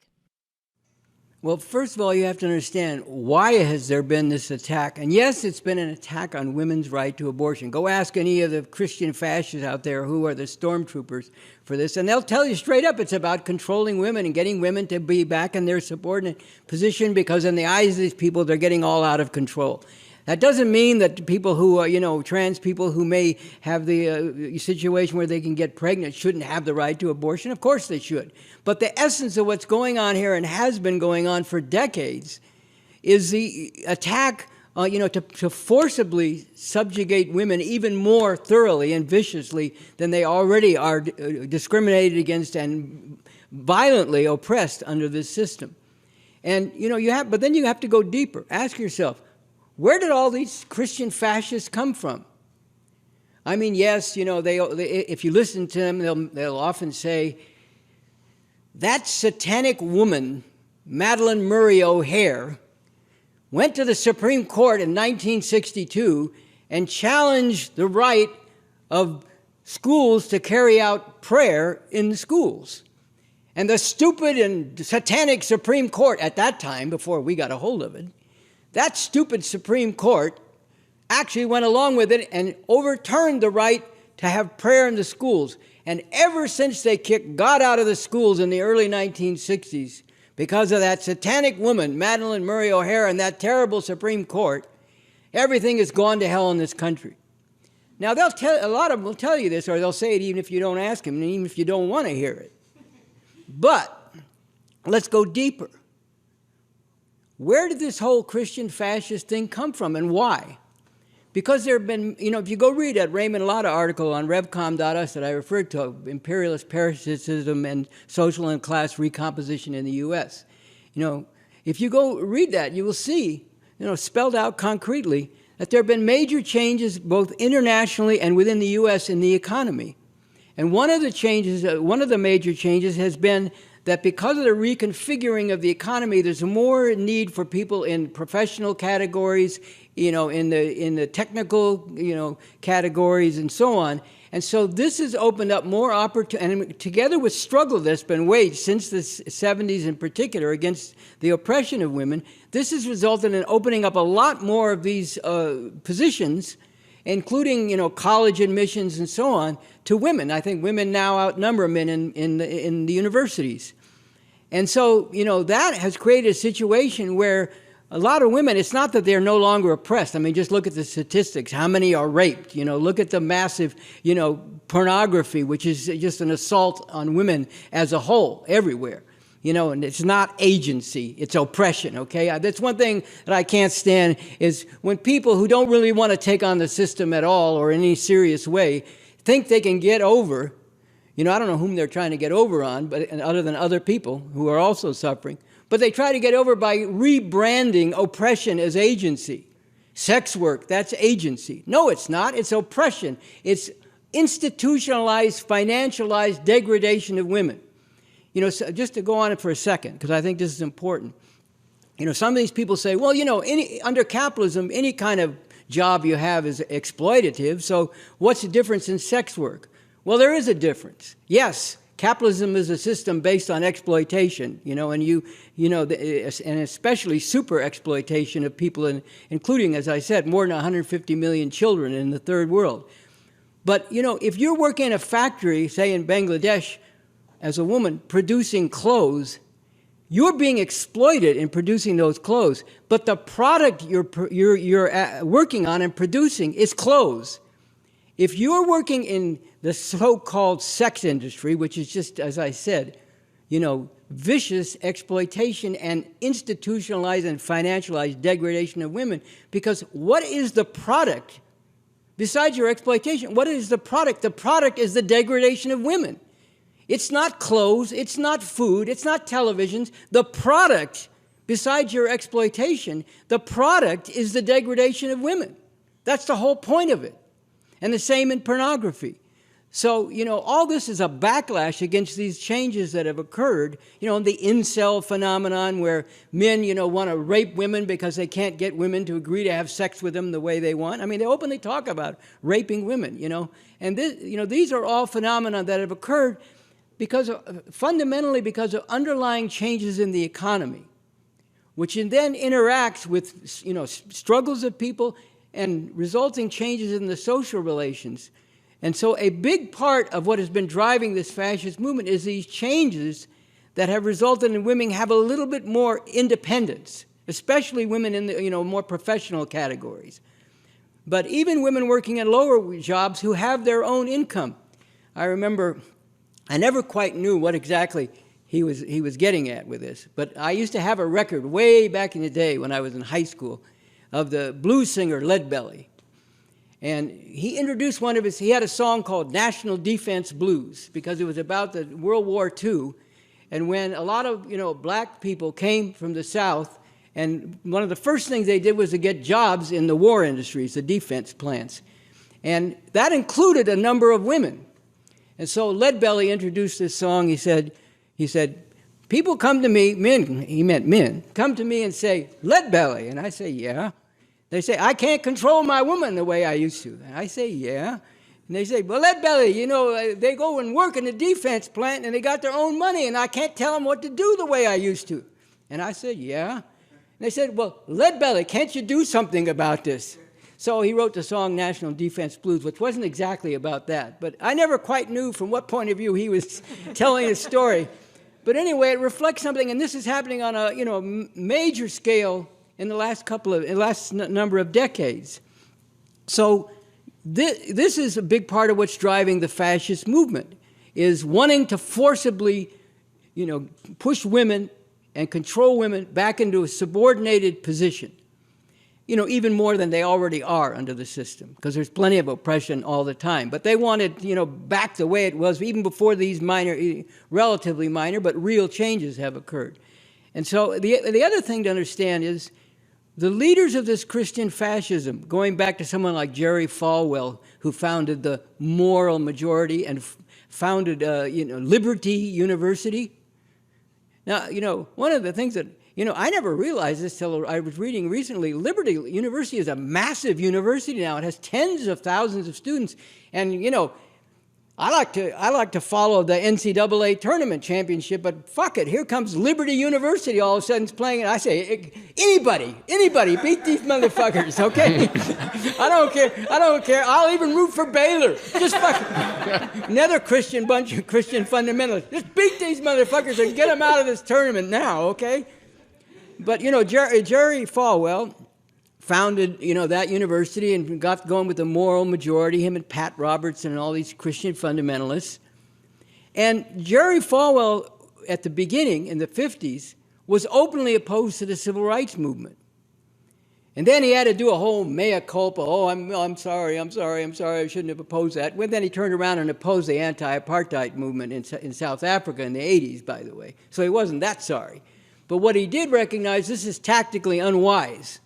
Well, first of all, you have to understand, why has there been this attack? And yes, it's been an attack on women's right to abortion. Go ask any of the Christian fascists out there who are the stormtroopers for this, and they'll tell you straight up it's about controlling women and getting women to be back in their subordinate position, because in the eyes of these people, they're getting all out of control. That doesn't mean that people who are, trans people who may have the situation where they can get pregnant shouldn't have the right to abortion. Of course they should. But the essence of what's going on here and has been going on for decades is the attack, to forcibly subjugate women even more thoroughly and viciously than they already are discriminated against and violently oppressed under this system. And, but then you have to go deeper. Ask yourself, where did all these Christian fascists come from? I mean, yes, they if you listen to them, they'll often say, that satanic woman, Madalyn Murray O'Hair, went to the Supreme Court in 1962 and challenged the right of schools to carry out prayer in the schools. And the stupid and satanic Supreme Court at that time, before we got a hold of it, that stupid Supreme Court actually went along with it and overturned the right to have prayer in the schools. And ever since they kicked God out of the schools in the early 1960s, because of that satanic woman, Madalyn Murray O'Hair, and that terrible Supreme Court, everything has gone to hell in this country. Now, a lot of them will tell you this, or they'll say it even if you don't ask them, and even if you don't want to hear it. But let's go deeper. Where did this whole Christian fascist thing come from, and why? Because there have been, if you go read that Raymond Lotta article on revcom.us that I referred to, imperialist parasitism and social and class recomposition in the U.S., if you go read that, you will see, spelled out concretely, that there have been major changes both internationally and within the U.S. in the economy. And one of the major changes has been that because of the reconfiguring of the economy, there's more need for people in professional categories, in the technical, categories and so on. And so this has opened up more opportunity, and together with struggle that's been waged since the 70s in particular against the oppression of women, this has resulted in opening up a lot more of these positions, including, college admissions and so on, to women. I think women now outnumber men in the universities. And so, that has created a situation where a lot of women, it's not that they're no longer oppressed. I mean, just look at the statistics. How many are raped? Look at the massive, pornography, which is just an assault on women as a whole, everywhere. And it's not agency, it's oppression, okay? That's one thing that I can't stand is when people who don't really want to take on the system at all or in any serious way think they can get over, I don't know whom they're trying to get over on, but other than other people who are also suffering, but they try to get over by rebranding oppression as agency. Sex work, that's agency. No, it's not. It's oppression. It's institutionalized, financialized degradation of women. So just to go on it for a second, because I think this is important. Some of these people say, well, under capitalism, any kind of job you have is exploitative, so what's the difference in sex work? Well, there is a difference. Yes, capitalism is a system based on exploitation, and especially super exploitation of people, including, as I said, more than 150 million children in the third world. But, if you're working in a factory, say in Bangladesh, as a woman producing clothes, you're being exploited in producing those clothes, but the product you're working on and producing is clothes. If you're working in the so-called sex industry, which is just, as I said, vicious exploitation and institutionalized and financialized degradation of women, because what is the product? Besides your exploitation, what is the product? The product is the degradation of women. It's not clothes, it's not food, it's not televisions. The product, besides your exploitation, the product is the degradation of women. That's the whole point of it. And the same in pornography. So, all this is a backlash against these changes that have occurred, the incel phenomenon where men, want to rape women because they can't get women to agree to have sex with them the way they want. I mean, they openly talk about raping women, And this, these are all phenomena that have occurred fundamentally because of underlying changes in the economy, which then interacts with, struggles of people and resulting changes in the social relations. And so a big part of what has been driving this fascist movement is these changes that have resulted in women have a little bit more independence, especially women in the more professional categories. But even women working in lower jobs who have their own income. I remember I never quite knew what exactly he was getting at with this, but I used to have a record way back in the day when I was in high school of the blues singer Leadbelly. And he introduced he had a song called National Defense Blues because it was about the World War II. And when a lot of, black people came from the South, and one of the first things they did was to get jobs in the war industries, the defense plants. And that included a number of women. And so Leadbelly introduced this song. He said, people come to me, men, he meant men, come to me and say, Leadbelly. And I say, yeah. They say, I can't control my woman the way I used to. And I say, yeah. And they say, well, Leadbelly, they go and work in the defense plant and they got their own money and I can't tell them what to do the way I used to. And I said, yeah. And they said, well, Leadbelly, can't you do something about this? So he wrote the song National Defense Blues, which wasn't exactly about that. But I never quite knew from what point of view he was telling his story. But anyway, it reflects something, and this is happening on a major scale in the last number of decades. So this is a big part of what's driving the fascist movement, is wanting to forcibly, push women and control women back into a subordinated position, even more than they already are under the system, because there's plenty of oppression all the time. But they wanted, back the way it was even before these relatively minor, but real changes have occurred. And so the other thing to understand is the leaders of this Christian fascism, going back to someone like Jerry Falwell, who founded the Moral Majority and founded, Liberty University. Now, one of the things that, I never realized this till I was reading recently. Liberty University is a massive university now. It has tens of thousands of students. And, I like to follow the NCAA tournament championship, but fuck it, here comes Liberty University all of a sudden playing, and I say, anybody, beat these motherfuckers, okay? I don't care. I'll even root for Baylor. Just fuck another bunch of Christian fundamentalists. Just beat these motherfuckers and get them out of this tournament now, okay? But, Jerry Falwell founded, that university and got going with the Moral Majority, him and Pat Robertson and all these Christian fundamentalists. And Jerry Falwell, at the beginning, in the 50s, was openly opposed to the civil rights movement. And then he had to do a whole mea culpa. Oh, I'm sorry, I shouldn't have opposed that. Well, then he turned around and opposed the anti-apartheid movement in South Africa in the 80s, by the way. So he wasn't that sorry. But what he did recognize, this is tactically unwise.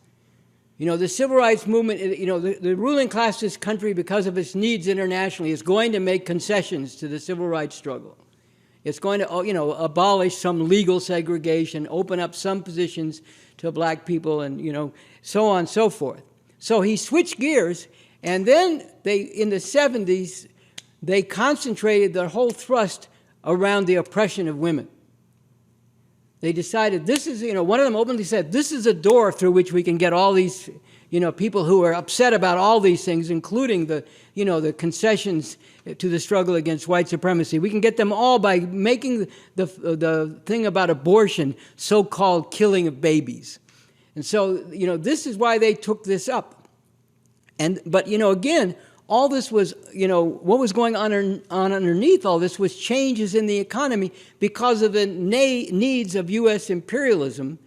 The civil rights movement, the ruling class of this country, because of its needs internationally, is going to make concessions to the civil rights struggle. It's going to, abolish some legal segregation, open up some positions to black people, and, so on and so forth. So he switched gears, and then in the 70s, they concentrated their whole thrust around the oppression of women. They decided this is, one of them openly said, this is a door through which we can get all these, people who are upset about all these things, including the, the concessions to the struggle against white supremacy. We can get them all by making the thing about abortion so-called killing of babies. And so, this is why they took this up. But, again, all this was, what was going on underneath all this was changes in the economy because of the needs of U.S. imperialism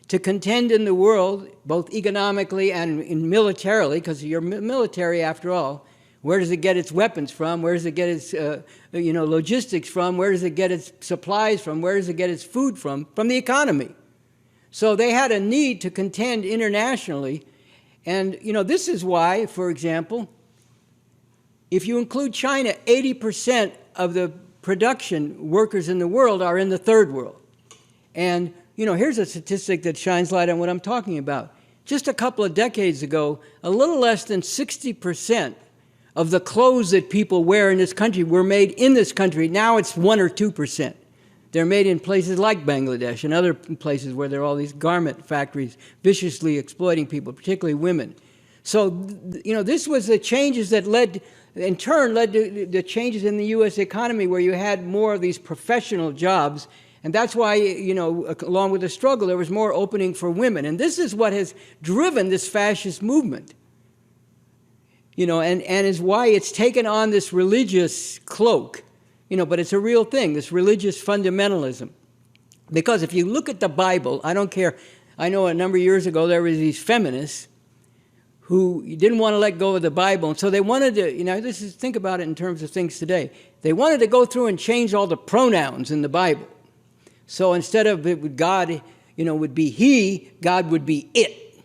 to contend in the world, both economically and militarily, because you're military after all. Where does it get its weapons from? Where does it get its, logistics from? Where does it get its supplies from? Where does it get its food from? From the economy. So they had a need to contend internationally. And, this is why, for example, if you include China, 80% of the production workers in the world are in the third world. And, here's a statistic that shines light on what I'm talking about. Just a couple of decades ago, a little less than 60% of the clothes that people wear in this country were made in this country. Now it's 1 or 2%. They're made in places like Bangladesh and other places where there are all these garment factories viciously exploiting people, particularly women. So, this was the changes that in turn led to the changes in the U.S. economy, where you had more of these professional jobs. And that's why, along with the struggle, there was more opening for women. And this is what has driven this fascist movement, and is why it's taken on this religious cloak, but it's a real thing, this religious fundamentalism. Because if you look at the Bible, I don't care, I know a number of years ago there was these feminists who didn't want to let go of the Bible. And so they wanted to, think about it in terms of things today. They wanted to go through and change all the pronouns in the Bible. So instead of God, would be he, God would be it.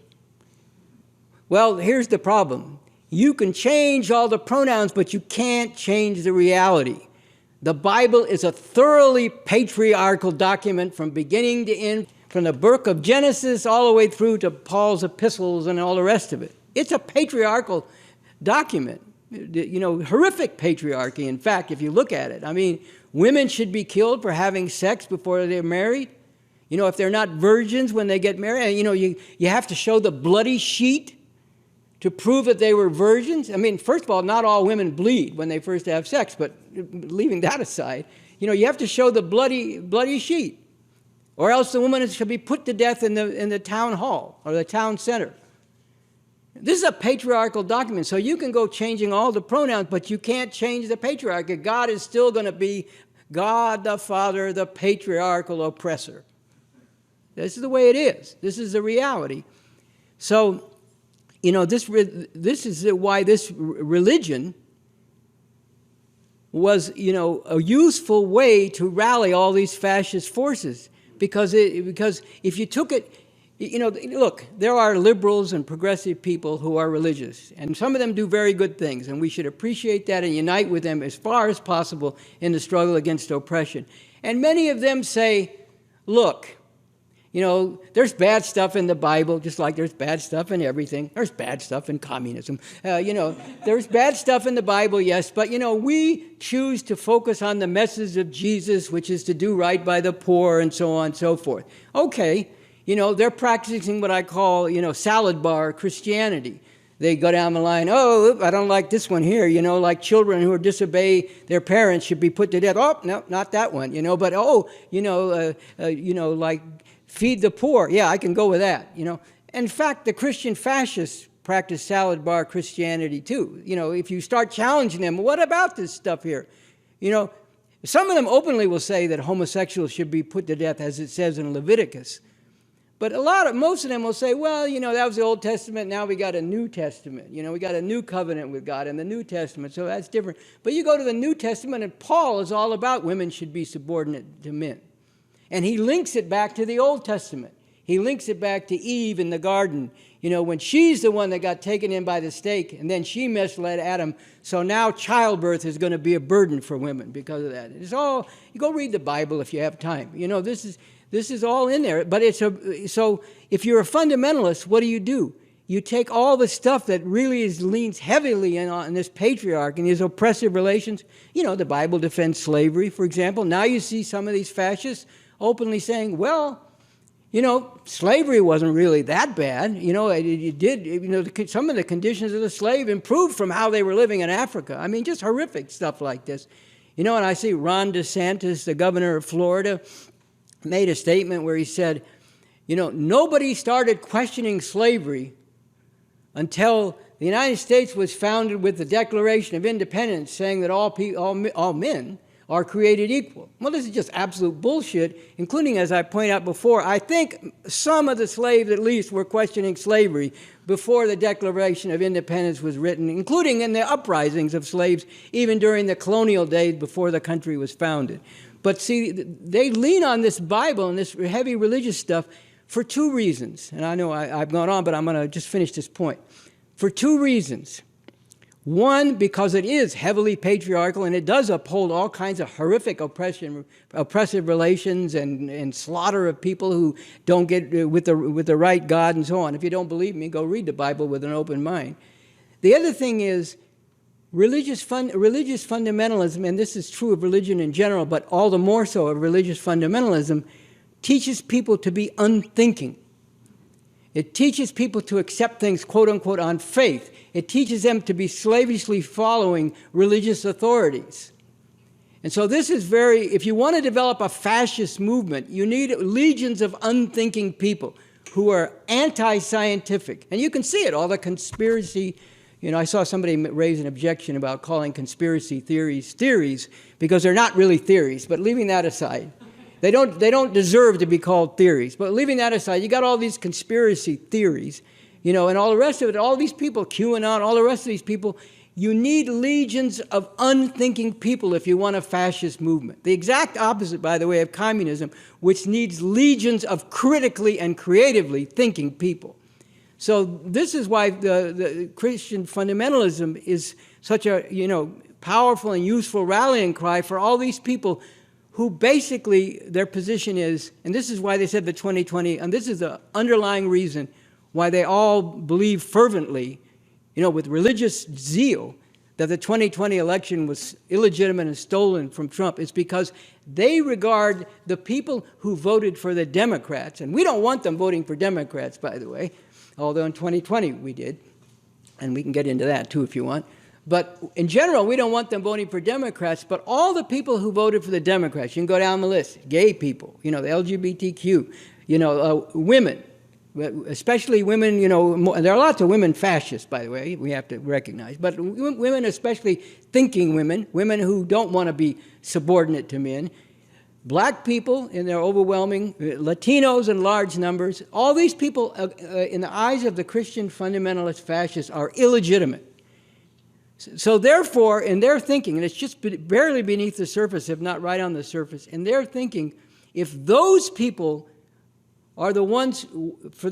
Well, here's the problem. You can change all the pronouns, but you can't change the reality. The Bible is a thoroughly patriarchal document from beginning to end, from the book of Genesis all the way through to Paul's epistles and all the rest of it. It's a patriarchal document, horrific patriarchy. In fact, if you look at it, I mean, women should be killed for having sex before they're married. If they're not virgins when they get married, you have to show the bloody sheet to prove that they were virgins. I mean, first of all, not all women bleed when they first have sex, but leaving that aside, you have to show the bloody sheet, or else the woman should be put to death in the town hall or the town center. This is a patriarchal document, so you can go changing all the pronouns, but you can't change the patriarchy. God is still going to be God the Father, the patriarchal oppressor. This is the way it is. This is the reality. So, this is why this religion was, a useful way to rally all these fascist forces. Because if you took it, look, there are liberals and progressive people who are religious, and some of them do very good things, and we should appreciate that and unite with them as far as possible in the struggle against oppression. And many of them say, look, there's bad stuff in the Bible, just like there's bad stuff in everything. There's bad stuff in communism. There's bad stuff in the Bible, yes, but, we choose to focus on the message of Jesus, which is to do right by the poor and so on and so forth. Okay, they're practicing what I call, salad bar Christianity. They go down the line, oh, I don't like this one here, like children who disobey their parents should be put to death. Oh, no, not that one, but, like feed the poor. Yeah, I can go with that, In fact, the Christian fascists practice salad bar Christianity too. If you start challenging them, what about this stuff here? Some of them openly will say that homosexuals should be put to death, as it says in Leviticus. But most of them will say, well, that was the Old Testament, now we got a New Testament. We got a new covenant with God in the New Testament, so that's different. But you go to the New Testament, and Paul is all about women should be subordinate to men. And he links it back to the Old Testament. He links it back to Eve in the garden, when she's the one that got taken in by the snake, and then she misled Adam. So now childbirth is going to be a burden for women because of that. It's all, you go read the Bible if you have time. This is all in there. But so if you're a fundamentalist, what do? You take all the stuff that really leans heavily on this patriarch and these oppressive relations. The Bible defends slavery, for example. Now you see some of these fascists openly saying, well, slavery wasn't really that bad. It did, some of the conditions of the slave improved from how they were living in Africa. I mean, just horrific stuff like this. And I see Ron DeSantis, the governor of Florida, made a statement where he said, nobody started questioning slavery until the United States was founded with the Declaration of Independence saying that all men are created equal. Well, this is just absolute bullshit, including, as I pointed out before, I think some of the slaves at least were questioning slavery before the Declaration of Independence was written, including in the uprisings of slaves, even during the colonial days before the country was founded. But see, they lean on this Bible and this heavy religious stuff for two reasons. And I know I've gone on, but I'm going to just finish this point. For two reasons. One, because it is heavily patriarchal and it does uphold all kinds of horrific oppressive relations and slaughter of people who don't get with the right God and so on. If you don't believe me, go read the Bible with an open mind. The other thing is religious fundamentalism, and this is true of religion in general, but all the more so of religious fundamentalism, teaches people to be unthinking. It teaches people to accept things, quote unquote, on faith. It teaches them to be slavishly following religious authorities. And so this is if you want to develop a fascist movement, you need legions of unthinking people who are anti-scientific. And you can see it, all the conspiracy. I saw somebody raise an objection about calling conspiracy theories because they're not really theories, but leaving that aside. They don't deserve to be called theories. But leaving that aside, you got all these conspiracy theories, and all the rest of it, all these people, QAnon, all the rest of these people, You need legions of unthinking people if you want a fascist movement. The exact opposite, by the way, of communism, which needs legions of critically and creatively thinking people. So this is why the Christian fundamentalism is such a, powerful and useful rallying cry for all these people who basically their position is, and this is why they said the 2020, and this is the underlying reason why they all believe fervently, with religious zeal, that the 2020 election was illegitimate and stolen from Trump. It's because they regard the people who voted for the Democrats, and we don't want them voting for Democrats, by the way, although in 2020 we did, and we can get into that too if you want. But in general, we don't want them voting for Democrats, but all the people who voted for the Democrats, you can go down the list, gay people, the LGBTQ, women, especially women, there are lots of women fascists, by the way, we have to recognize, but women, especially thinking women, women who don't want to be subordinate to men, black people in their overwhelming, Latinos in large numbers, all these people in the eyes of the Christian fundamentalist fascists are illegitimate. So therefore, in their thinking, and it's just barely beneath the surface, if not right on the surface, in their thinking, if those people are the ones,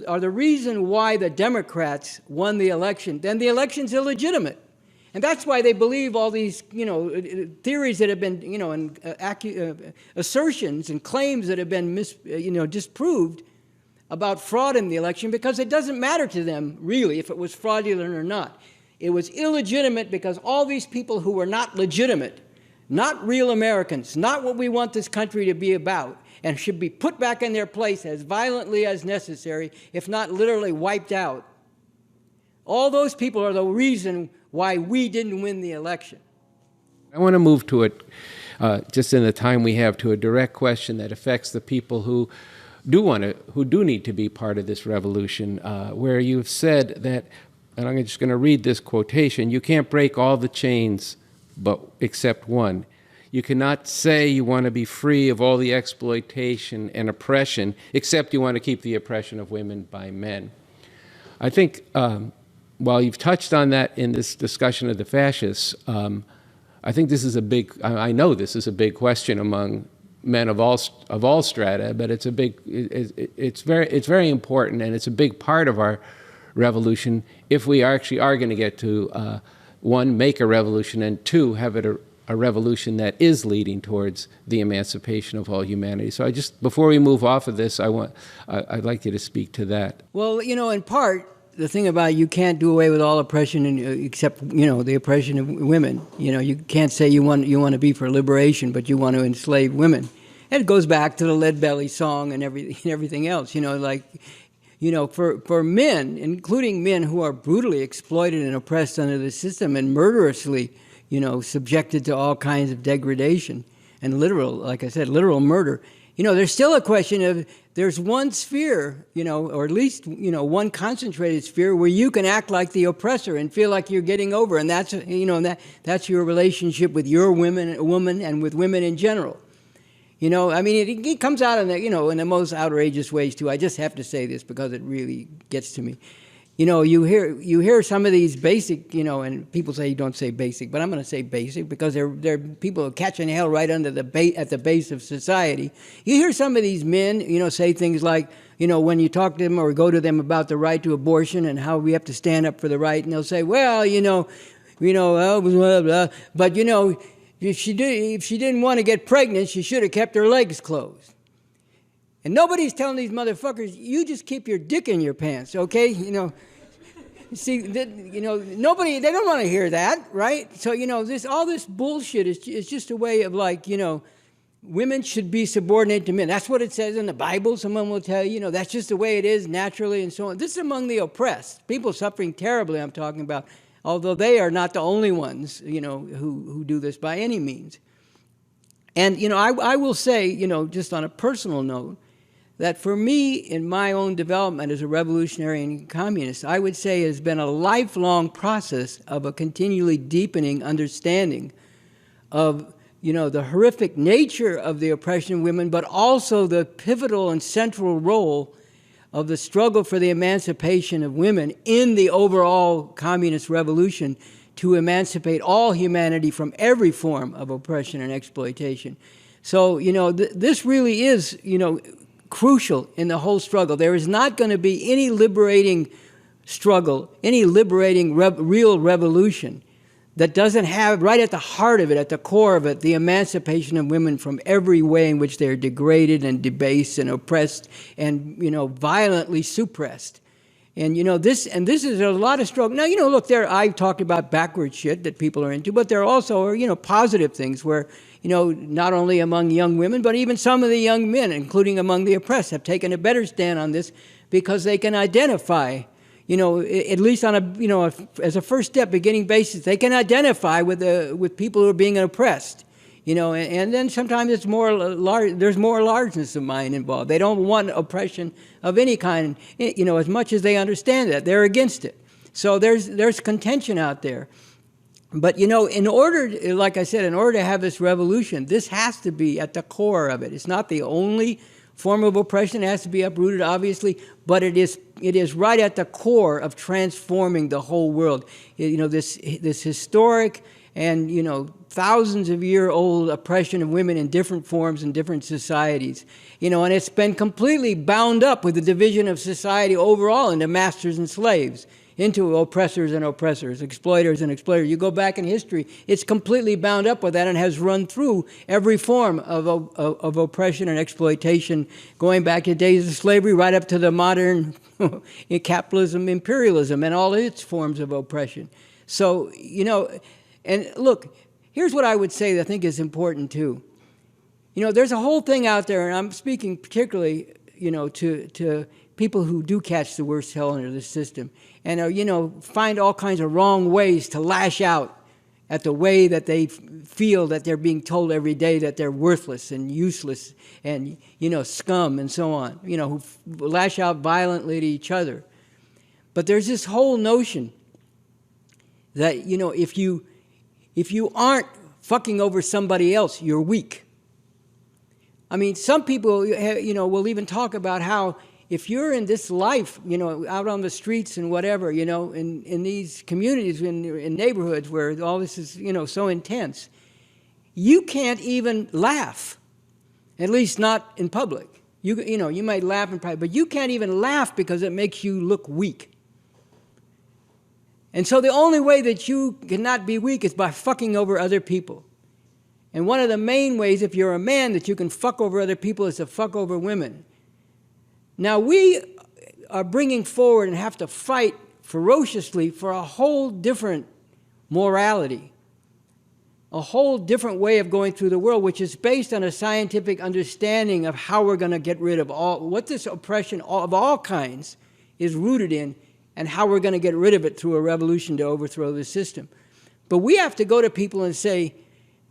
are the reason why the Democrats won the election, then the election's illegitimate. And that's why they believe all these, theories that have been, and assertions and claims that have been disproved about fraud in the election, because it doesn't matter to them, really, if it was fraudulent or not. It was illegitimate because all these people who were not legitimate, not real Americans, not what we want this country to be about, and should be put back in their place as violently as necessary, if not literally wiped out. All those people are the reason why we didn't win the election. I want to move to it, just in the time we have, to a direct question that affects the people who do need to be part of this revolution, where you've said that, and I'm just going to read this quotation, you can't break all the chains except one. You cannot say you want to be free of all the exploitation and oppression, except you want to keep the oppression of women by men. I think while you've touched on that in this discussion of the fascists, I think this is I know this is a big question among men of all strata, but it's very important, and it's a big part of our revolution if we actually are going to get to, one, make a revolution, and two, have it a revolution that is leading towards the emancipation of all humanity. So before we move off of this, I'd like you to speak to that. Well, in part, the thing about you can't do away with all oppression except, the oppression of women. You can't say you want to be for liberation, but you want to enslave women. And it goes back to the Lead Belly song and everything else, for men, including men who are brutally exploited and oppressed under the system and murderously, subjected to all kinds of degradation and like I said, literal murder. There's still a question of there's one sphere, or at least, one concentrated sphere where you can act like the oppressor and feel like you're getting over, and that's, that's your relationship with your woman and with women in general. It comes out in the most outrageous ways too. I just have to say this because it really gets to me. You hear some of these basic, and people say you don't say basic, but I'm going to say basic because they're people catching hell right under at the base of society. You hear some of these men, say things like, when you talk to them or go to them about the right to abortion and how we have to stand up for the right, and they'll say, well, blah, blah, blah. But if she didn't want to get pregnant, she should have kept her legs closed. And nobody's telling these motherfuckers, you just keep your dick in your pants, okay? See, nobody, they don't want to hear that, right? So, all this bullshit is just a way of women should be subordinate to men. That's what it says in the Bible. Someone will tell you, that's just the way it is naturally and so on. This is among the oppressed, people suffering terribly, I'm talking about, although they are not the only ones, who do this by any means. And, I will say, just on a personal note, that for me, in my own development as a revolutionary and communist, I would say has been a lifelong process of a continually deepening understanding of, the horrific nature of the oppression of women, but also the pivotal and central role of the struggle for the emancipation of women in the overall communist revolution to emancipate all humanity from every form of oppression and exploitation. So, this really is, crucial in the whole struggle. There is not going to be any liberating struggle, any liberating real revolution that doesn't have right at the heart of it, at the core of it, the emancipation of women from every way in which they're degraded and debased and oppressed and, violently suppressed. And, this is a lot of struggle. Now, look, I talked about backward shit that people are into, but there also are, positive things where, not only among young women, but even some of the young men, including among the oppressed, have taken a better stand on this because they can identify, at least on as a first step, beginning basis, they can identify with people who are being oppressed. And then sometimes it's there's more largeness of mind involved. They don't want oppression of any kind, as much as they understand that. They're against it. So there's contention out there. But, in order, like I said, in order to have this revolution, this has to be at the core of it. It's not the only form of oppression. It has to be uprooted, obviously, but it is right at the core of transforming the whole world. This historic and, thousands of year old oppression of women in different forms in different societies. And it's been completely bound up with the division of society overall into masters and slaves, into oppressors and oppressors, exploiters and exploiters. You go back in history, it's completely bound up with that and has run through every form of oppression and exploitation, going back to days of slavery right up to the modern capitalism, imperialism, and all its forms of oppression. So, and look, here's what I would say that I think is important too. There's a whole thing out there, and I'm speaking particularly, to people who do catch the worst hell under the system and, find all kinds of wrong ways to lash out at the way that they feel that they're being told every day that they're worthless and useless and, scum and so on, who lash out violently to each other. But there's this whole notion that, if you aren't fucking over somebody else, you're weak. I mean, some people, will even talk about how if you're in this life, out on the streets and whatever, in these communities, in neighborhoods where all this is, so intense, you can't even laugh, at least not in public. You might laugh in private, but you can't even laugh because it makes you look weak. And so the only way that you cannot be weak is by fucking over other people. And one of the main ways, if you're a man, that you can fuck over other people is to fuck over women. Now, we are bringing forward and have to fight ferociously for a whole different morality, a whole different way of going through the world, which is based on a scientific understanding of how we're going to get rid of what this oppression of all kinds is rooted in, and how we're going to get rid of it through a revolution to overthrow the system. But we have to go to people and say,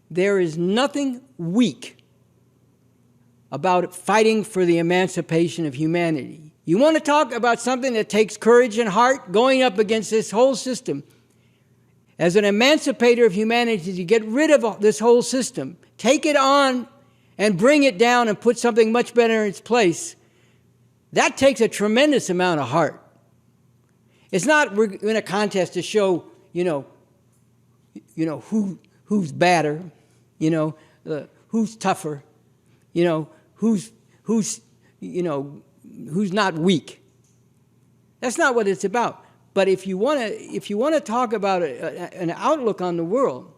there is nothing weak about fighting for the emancipation of humanity. You want to talk about something that takes courage and heart, going up against this whole system. As an emancipator of humanity, to get rid of this whole system, take it on and bring it down and put something much better in its place, that takes a tremendous amount of heart. It's not we're in a contest to show, who's badder, who's tougher, who's not weak. That's not what it's about. But if you want to talk about an outlook on the world,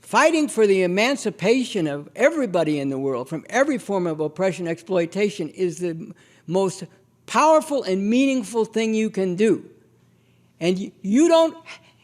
fighting for the emancipation of everybody in the world from every form of oppression, exploitation is the most powerful and meaningful thing you can do. And you don't,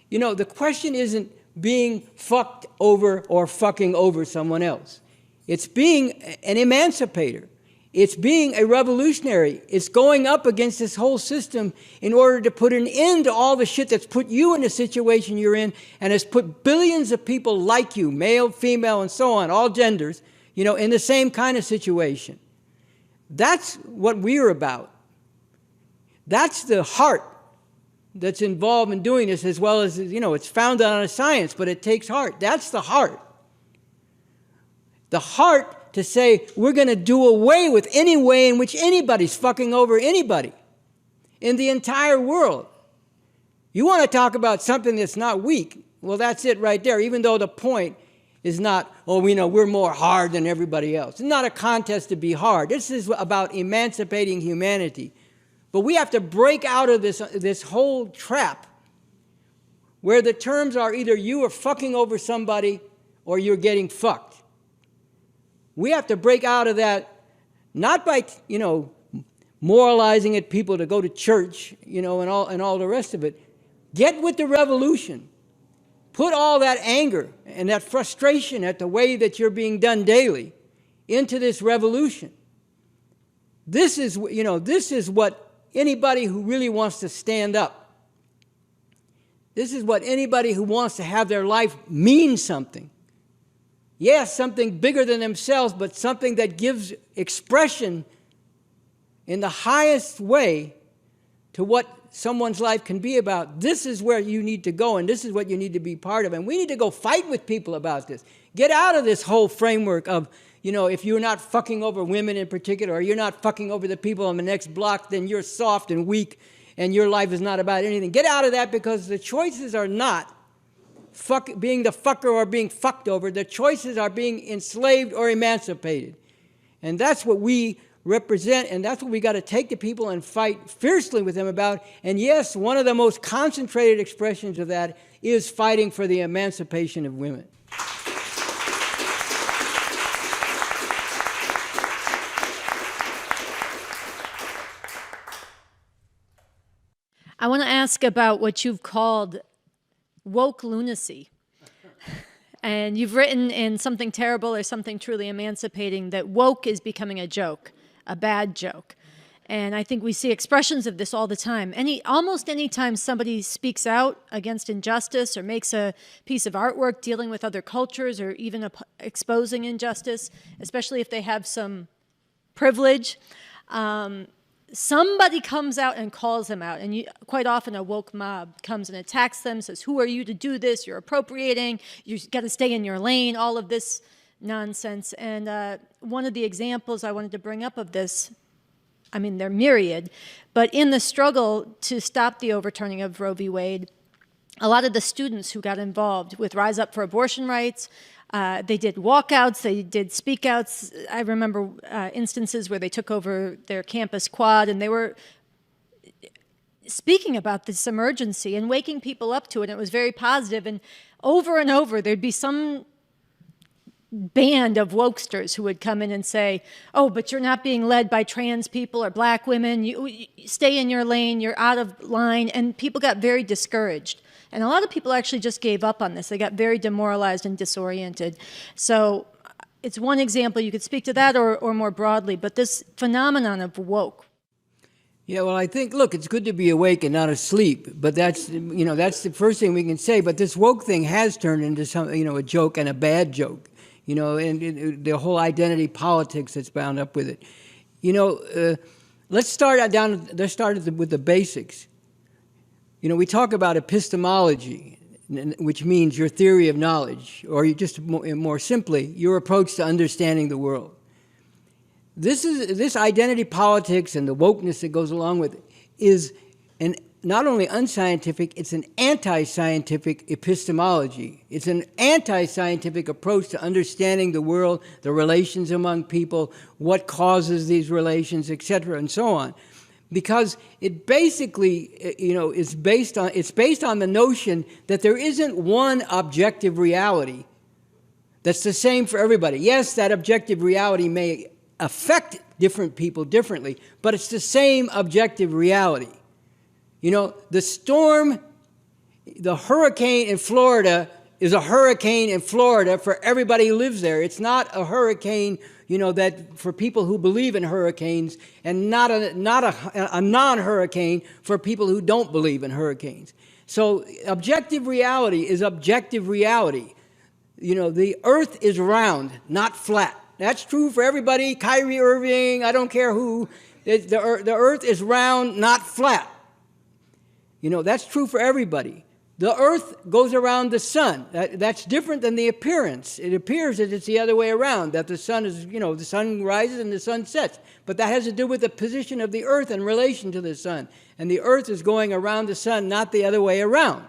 the question isn't being fucked over or fucking over someone else. It's being an emancipator. It's being a revolutionary. It's going up against this whole system in order to put an end to all the shit that's put you in the situation you're in and has put billions of people like you, male, female, and so on, all genders, in the same kind of situation. That's what we're about. That's the heart that's involved in doing this, as well as, it's founded on a science, but it takes heart. That's the heart. The heart to say, we're going to do away with any way in which anybody's fucking over anybody in the entire world. You want to talk about something that's not weak, well, that's it right there, even though the point is not, oh, we know we're more hard than everybody else. It's not a contest to be hard. This is about emancipating humanity. But we have to break out of this whole trap where the terms are either you are fucking over somebody or you're getting fucked. We have to break out of that, not by, moralizing at people to go to church, and all the rest of it. Get with the revolution. Put all that anger and that frustration at the way that you're being done daily into this revolution. This is what anybody who really wants to stand up. This is what anybody who wants to have their life mean something. Yes, something bigger than themselves, but something that gives expression in the highest way to what someone's life can be about. This is where you need to go, and this is what you need to be part of. And we need to go fight with people about this. Get out of this whole framework of, if you're not fucking over women in particular, or you're not fucking over the people on the next block, then you're soft and weak, and your life is not about anything. Get out of that, because the choices are not being the fucker or being fucked over. The choices are being enslaved or emancipated. And that's what we represent, and that's what we got to take to people and fight fiercely with them about. And yes, one of the most concentrated expressions of that is fighting for the emancipation of women. I want to ask about what you've called woke lunacy. And you've written in Something Terrible or Something Truly Emancipating that woke is becoming a joke, a bad joke. And I think we see expressions of this all the time. Almost any time somebody speaks out against injustice or makes a piece of artwork dealing with other cultures or even exposing injustice, especially if they have some privilege, somebody comes out and calls them out. And quite often a woke mob comes and attacks them, says, who are you to do this? You're appropriating. You've got to stay in your lane, all of this nonsense. And one of the examples I wanted to bring up of this, they're myriad, but in the struggle to stop the overturning of Roe v. Wade, a lot of the students who got involved with Rise Up for Abortion Rights, they did walkouts, they did speakouts. I remember instances where they took over their campus quad and they were speaking about this emergency and waking people up to it. It was very positive, and over there'd be some band of wokesters who would come in and say, oh, but you're not being led by trans people or black women. You stay in your lane, you're out of line. And people got very discouraged. And a lot of people actually just gave up on this. They got very demoralized and disoriented. So it's one example. You could speak to that or more broadly, but this phenomenon of woke. Yeah, well, I think, look, it's good to be awake and not asleep, but that's the first thing we can say. But this woke thing has turned into a joke and a bad joke. And the whole identity politics that's bound up with it. Let's start with the basics. We talk about epistemology, which means your theory of knowledge, or you just more simply, your approach to understanding the world. This identity politics and the wokeness that goes along with it is not only unscientific, it's an anti-scientific epistemology. It's an anti-scientific approach to understanding the world, the relations among people, what causes these relations, etc., and so on. Because it basically, is based on the notion that there isn't one objective reality that's the same for everybody. Yes, that objective reality may affect different people differently, but it's the same objective reality. The storm, the hurricane in Florida is a hurricane in Florida for everybody who lives there. It's not a hurricane, that for people who believe in hurricanes, and not a non-hurricane for people who don't believe in hurricanes. So objective reality is objective reality. The earth is round, not flat. That's true for everybody. Kyrie Irving, I don't care who. The earth is round, not flat. That's true for everybody. The Earth goes around the sun. That's different than the appearance. It appears that it's the other way around, that the sun is, the sun rises and the sun sets. But that has to do with the position of the Earth in relation to the sun. And the Earth is going around the sun, not the other way around.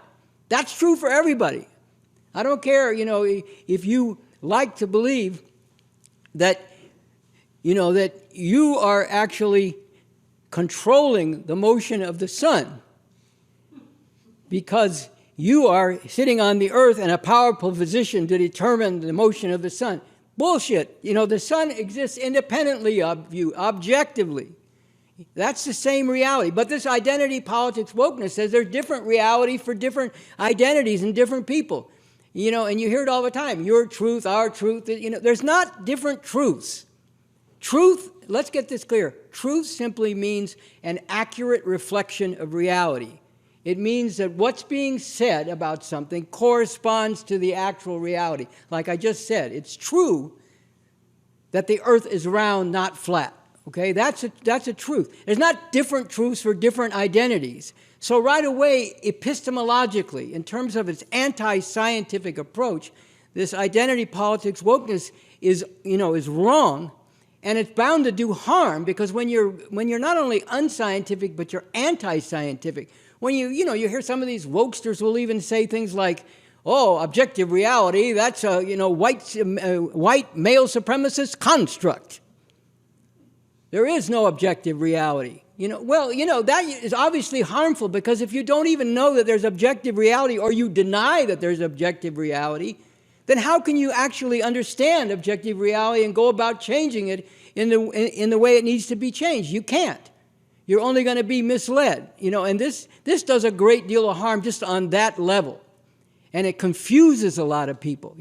That's true for everybody. I don't care, if you like to believe that, that you are actually controlling the motion of the sun because you are sitting on the Earth in a powerful position to determine the motion of the sun. Bullshit. The sun exists independently of you, objectively. That's the same reality. But this identity politics wokeness says there's different reality for different identities and different people. And you hear it all the time. Your truth, our truth. There's not different truths. Truth, let's get this clear. Truth simply means an accurate reflection of reality. It means that what's being said about something corresponds to the actual reality. Like I just said, it's true that the Earth is round, not flat. Okay, that's a truth. There's not different truths for different identities. So right away, epistemologically, in terms of its anti-scientific approach, this identity politics wokeness is wrong, and it's bound to do harm because when you're not only unscientific but you're anti-scientific. When you hear some of these wokesters will even say things like, "Oh, objective reality, that's a white male supremacist construct." There is no objective reality. That is obviously harmful because if you don't even know that there's objective reality or you deny that there's objective reality, then how can you actually understand objective reality and go about changing it in the way it needs to be changed? You can't. You're only going to be misled. And this does a great deal of harm just on that level. And it confuses a lot of people,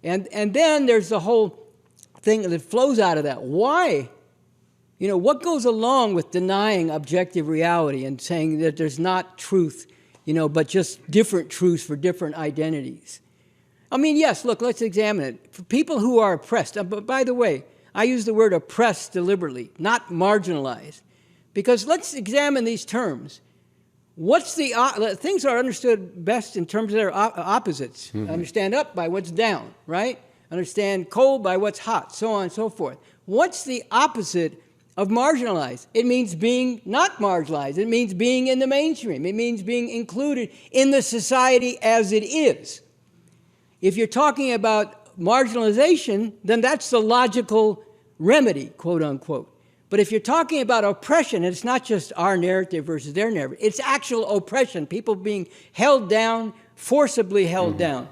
And then there's the whole thing that flows out of that. Why? What goes along with denying objective reality and saying that there's not truth, but just different truths for different identities? I mean, yes, look, let's examine it. For people who are oppressed, but by the way, I use the word oppressed deliberately, not marginalized, because let's examine these terms. Things are understood best in terms of their opposites. Mm-hmm. Understand up by what's down, right? Understand cold by what's hot, so on and so forth. What's the opposite of marginalized? It means being not marginalized. It means being in the mainstream. It means being included in the society as it is. If you're talking about marginalization, then that's the logical remedy, quote unquote. But if you're talking about oppression, it's not just our narrative versus their narrative. It's actual oppression, people being held down, forcibly held down,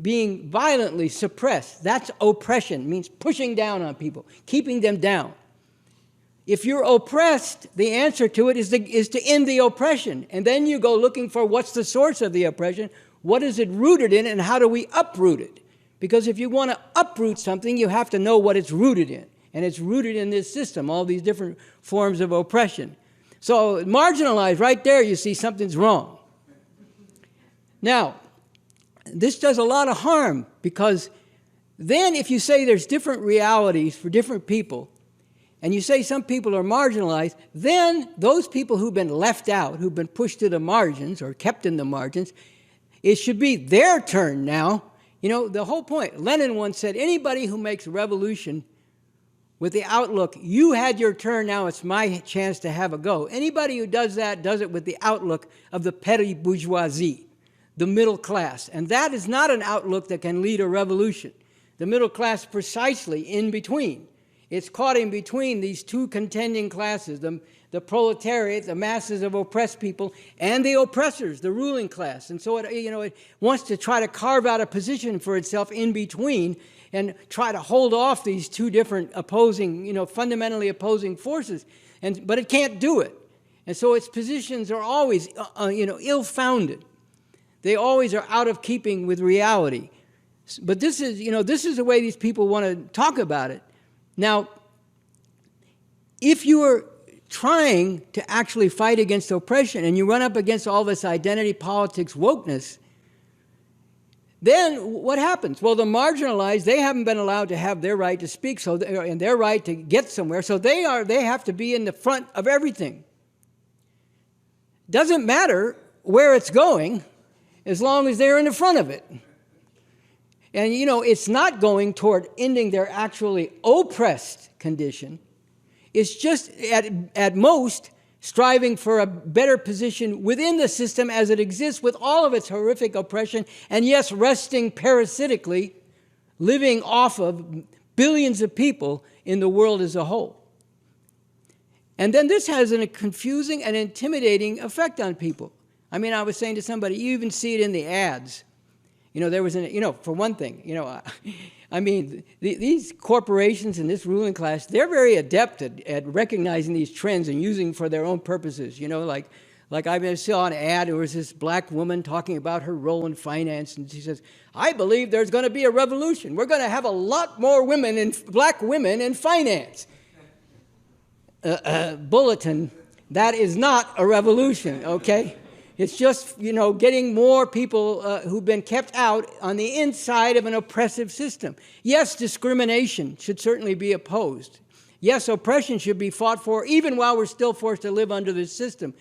being violently suppressed. That's oppression. It means pushing down on people, keeping them down. If you're oppressed, the answer to it is to end the oppression. And then you go looking for what's the source of the oppression, what is it rooted in, and how do we uproot it? Because if you want to uproot something, you have to know what it's rooted in. And it's rooted in this system, all these different forms of oppression. So marginalized, right there, you see something's wrong. Now, this does a lot of harm because then if you say there's different realities for different people, and you say some people are marginalized, then those people who've been left out, who've been pushed to the margins or kept in the margins, it should be their turn now. The whole point, Lenin once said, anybody who makes a revolution with the outlook, you had your turn, now it's my chance to have a go. Anybody who does that does it with the outlook of the petty bourgeoisie, the middle class. And that is not an outlook that can lead a revolution. The middle class precisely in between. It's caught in between these two contending classes, the proletariat, the masses of oppressed people, and the oppressors, the ruling class. And so it wants to try to carve out a position for itself in between and try to hold off these two different opposing, fundamentally opposing forces. But it can't do it. And so its positions are always, ill-founded. They always are out of keeping with reality. But this is the way these people want to talk about it. Now, if you are trying to actually fight against oppression and you run up against all this identity politics wokeness, then what happens? Well, the marginalized, they haven't been allowed to have their right to speak and their right to get somewhere, so they have to be in the front of everything. Doesn't matter where it's going. as long as they're in the front of it. And, it's not going toward ending their actually oppressed condition. It's just, at most, striving for a better position within the system as it exists with all of its horrific oppression, and yes, resting parasitically, living off of billions of people in the world as a whole. And then this has a confusing and intimidating effect on people. I mean, I was saying to somebody, you even see it in the ads. There was for one thing, I mean, these corporations and this ruling class, they're very adept at recognizing these trends and using them for their own purposes. Like I saw an ad, there was this black woman talking about her role in finance, and she says, I believe there's going to be a revolution. We're going to have a lot more black women in finance. Bulletin, that is not a revolution, okay? It's just, getting more people who've been kept out on the inside of an oppressive system. Yes, discrimination should certainly be opposed. Yes, oppression should be fought for, even while we're still forced to live under this system.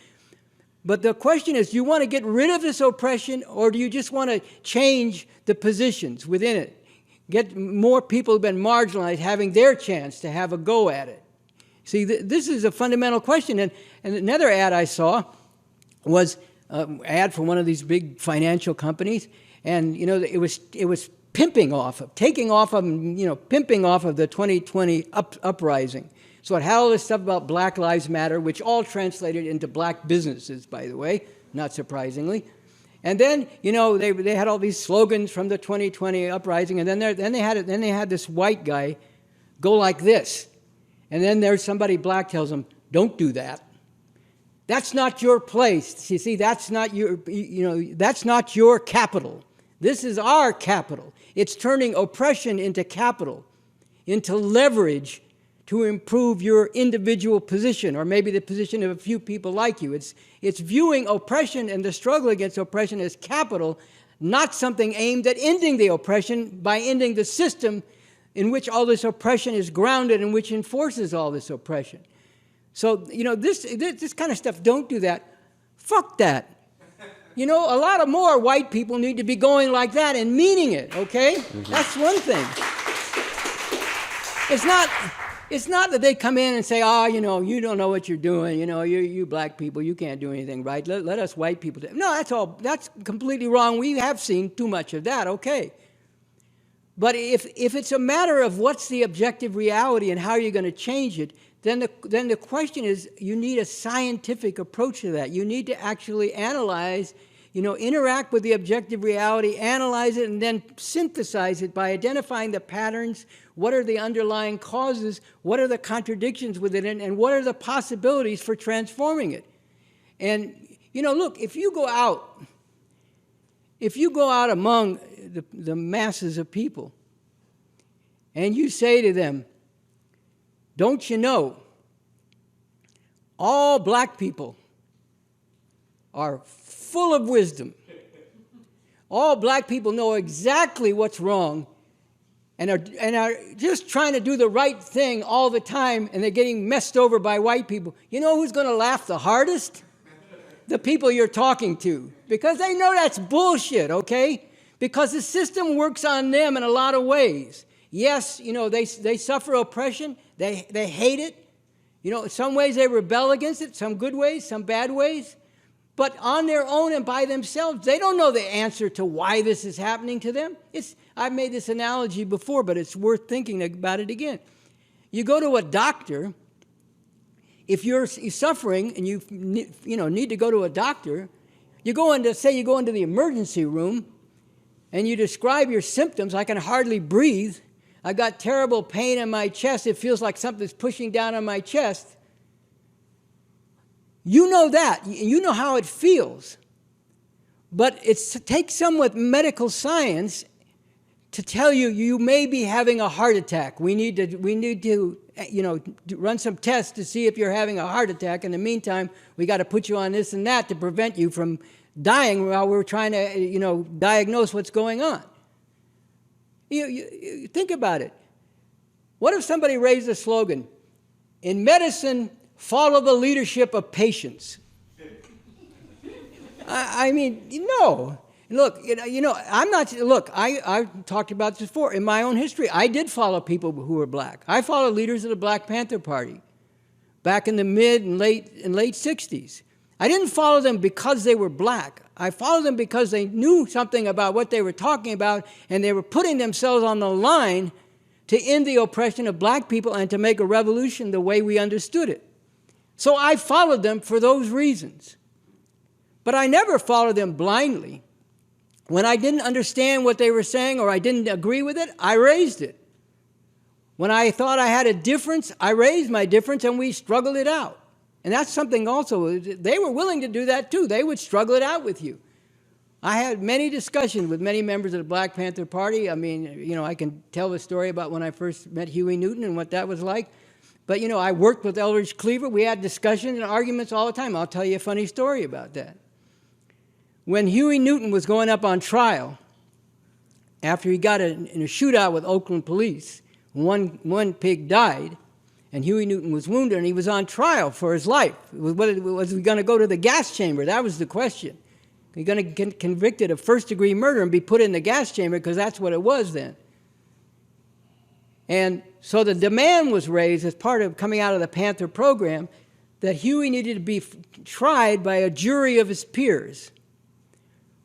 But the question is, do you want to get rid of this oppression, or do you just want to change the positions within it? Get more people who've been marginalized having their chance to have a go at it. See, this is a fundamental question. And another ad I saw was ad for one of these big financial companies, and it was pimping off of the 2020 uprising. So it had all this stuff about Black Lives Matter, which all translated into black businesses, by the way, not surprisingly. And then they had all these slogans from the 2020 uprising, and then they had this white guy go like this, and then there's somebody black tells him, "Don't do that. That's not your place. You see, that's not your capital. This is our capital." It's turning oppression into capital, into leverage to improve your individual position, or maybe the position of a few people like you. It's viewing oppression and the struggle against oppression as capital, not something aimed at ending the oppression by ending the system in which all this oppression is grounded and which enforces all this oppression. So, this kind of stuff, don't do that. Fuck that. A lot of more white people need to be going like that and meaning it, okay? Mm-hmm. That's one thing. It's not that they come in and say, you don't know what you're doing. You black people, you can't do anything right. Let us white people do it. No, that's completely wrong. We have seen too much of that, okay. But if it's a matter of what's the objective reality and how you're going to change it, then the question is, you need a scientific approach to that. You need to actually analyze, interact with the objective reality, analyze it, and then synthesize it by identifying the patterns, what are the underlying causes, what are the contradictions within it, and what are the possibilities for transforming it. And, look, if you go out among the masses of people and you say to them, don't you know, all black people are full of wisdom. All black people know exactly what's wrong and are just trying to do the right thing all the time, and they're getting messed over by white people. You know who's going to laugh the hardest? The people you're talking to, because they know that's bullshit, okay? Because the system works on them in a lot of ways. Yes, they suffer oppression. They hate it. In some ways they rebel against it, some good ways, some bad ways. But on their own and by themselves, they don't know the answer to why this is happening to them. I've made this analogy before, but it's worth thinking about it again. You go to a doctor. If you're suffering and you need to go to a doctor, you go into the emergency room and you describe your symptoms. I can hardly breathe. I've got terrible pain in my chest. It feels like something's pushing down on my chest. You know that. You know how it feels. But it takes some with medical science to tell you may be having a heart attack. We need to run some tests to see if you're having a heart attack. In the meantime, we got to put you on this and that to prevent you from dying while we're trying to, diagnose what's going on. You think about it. What if somebody raised a slogan, in medicine, follow the leadership of patients? No. Look, I'm not, look, I talked about this before. In my own history, I did follow people who were black. I followed leaders of the Black Panther Party back in the mid and late 60s. I didn't follow them because they were black. I followed them because they knew something about what they were talking about, and they were putting themselves on the line to end the oppression of black people and to make a revolution the way we understood it. So I followed them for those reasons. But I never followed them blindly. When I didn't understand what they were saying or I didn't agree with it, I raised it. When I thought I had a difference, I raised my difference and we struggled it out. And that's something also, they were willing to do that too. They would struggle it out with you. I had many discussions with many members of the Black Panther Party. I mean, I can tell the story about when I first met Huey Newton and what that was like. But, I worked with Eldridge Cleaver. We had discussions and arguments all the time. I'll tell you a funny story about that. When Huey Newton was going up on trial, after he got in a shootout with Oakland police, one pig died, and Huey Newton was wounded, and he was on trial for his life. Was he going to go to the gas chamber? That was the question. He's going to get convicted of first-degree murder and be put in the gas chamber, because that's what it was then. And so the demand was raised as part of coming out of the Panther program that Huey needed to be tried by a jury of his peers,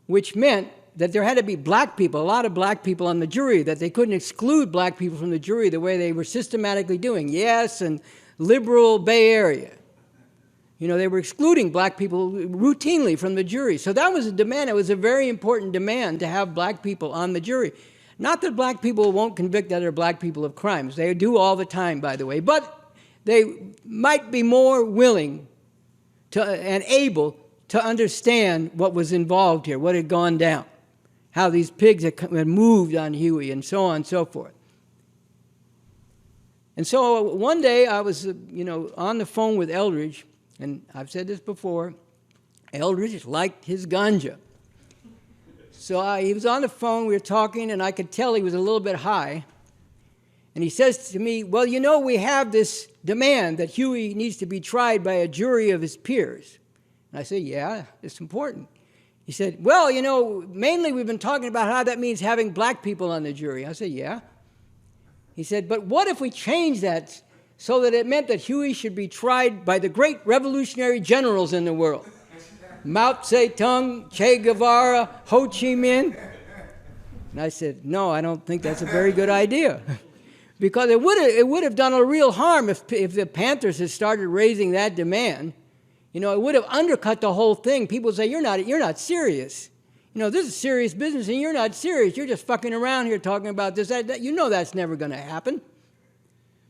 which meant that there had to be black people, a lot of black people on the jury, that they couldn't exclude black people from the jury the way they were systematically doing. Yes, and liberal Bay Area. They were excluding black people routinely from the jury. So that was a demand. It was a very important demand to have black people on the jury. Not that black people won't convict other black people of crimes. They do all the time, by the way. But they might be more willing and able to understand what was involved here, what had gone down, how these pigs had moved on Huey, and so on and so forth. And so one day I was, on the phone with Eldridge, and I've said this before, Eldridge liked his ganja. So he was on the phone, we were talking, and I could tell he was a little bit high. And he says to me, well, we have this demand that Huey needs to be tried by a jury of his peers. And I said, yeah, it's important. He said, well, mainly we've been talking about how that means having black people on the jury. I said, yeah. He said, but what if we change that so that it meant that Huey should be tried by the great revolutionary generals in the world? Mao Zedong, Che Guevara, Ho Chi Minh. And I said, no, I don't think that's a very good idea. Because it would have done a real harm if the Panthers had started raising that demand. It would have undercut the whole thing. People would say, you're not serious. This is serious business, and you're not serious. You're just fucking around here talking about this, that. That's never going to happen.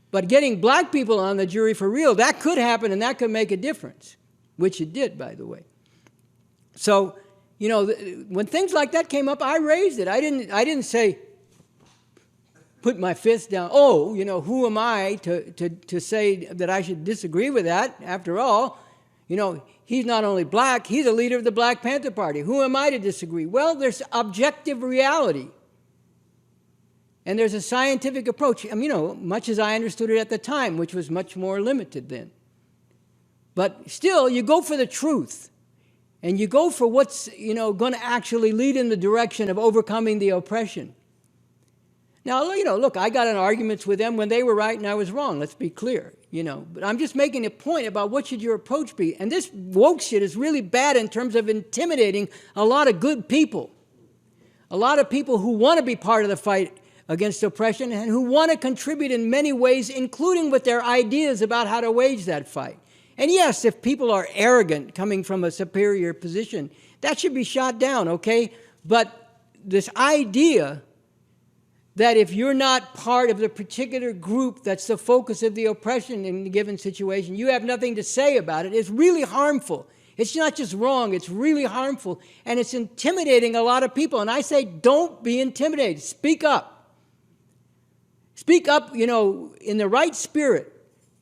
But getting black people on the jury for real, that could happen, and that could make a difference, which it did, by the way. So, when things like that came up, I raised it. I didn't say, put my fist down. Oh, who am I to say that I should disagree with that? After all, he's not only black, he's a leader of the Black Panther Party. Who am I to disagree? Well, there's objective reality. And there's a scientific approach, much as I understood it at the time, which was much more limited then. But still, you go for the truth. And you go for what's, going to actually lead in the direction of overcoming the oppression. Now, look, I got in arguments with them when they were right and I was wrong. Let's be clear, But I'm just making a point about what should your approach be. And this woke shit is really bad in terms of intimidating a lot of good people. A lot of people who want to be part of the fight against oppression and who want to contribute in many ways, including with their ideas about how to wage that fight. And yes, if people are arrogant coming from a superior position, that should be shot down, okay? But this idea that if you're not part of the particular group that's the focus of the oppression in a given situation, you have nothing to say about it, is really harmful. It's not just wrong, it's really harmful, and it's intimidating a lot of people. And I say, don't be intimidated. Speak up. Speak up, in the right spirit.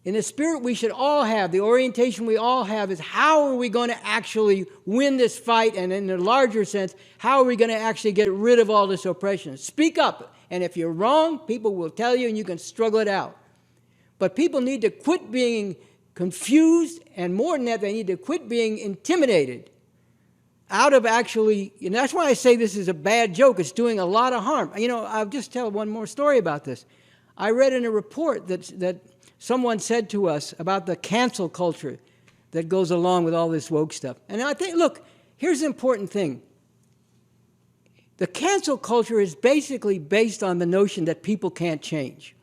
In the spirit we should all have, the orientation we all have is how are we going to actually win this fight? And in a larger sense, how are we going to actually get rid of all this oppression? Speak up. And if you're wrong, people will tell you and you can struggle it out. But people need to quit being confused, and more than that, they need to quit being intimidated out of actually, and that's why I say this is a bad joke. It's doing a lot of harm. You know, I'll just tell one more story about this. I read in a report that someone said to us about the cancel culture that goes along with all this woke stuff. And I think, look, here's the important thing. The cancel culture is basically based on the notion that people can't change.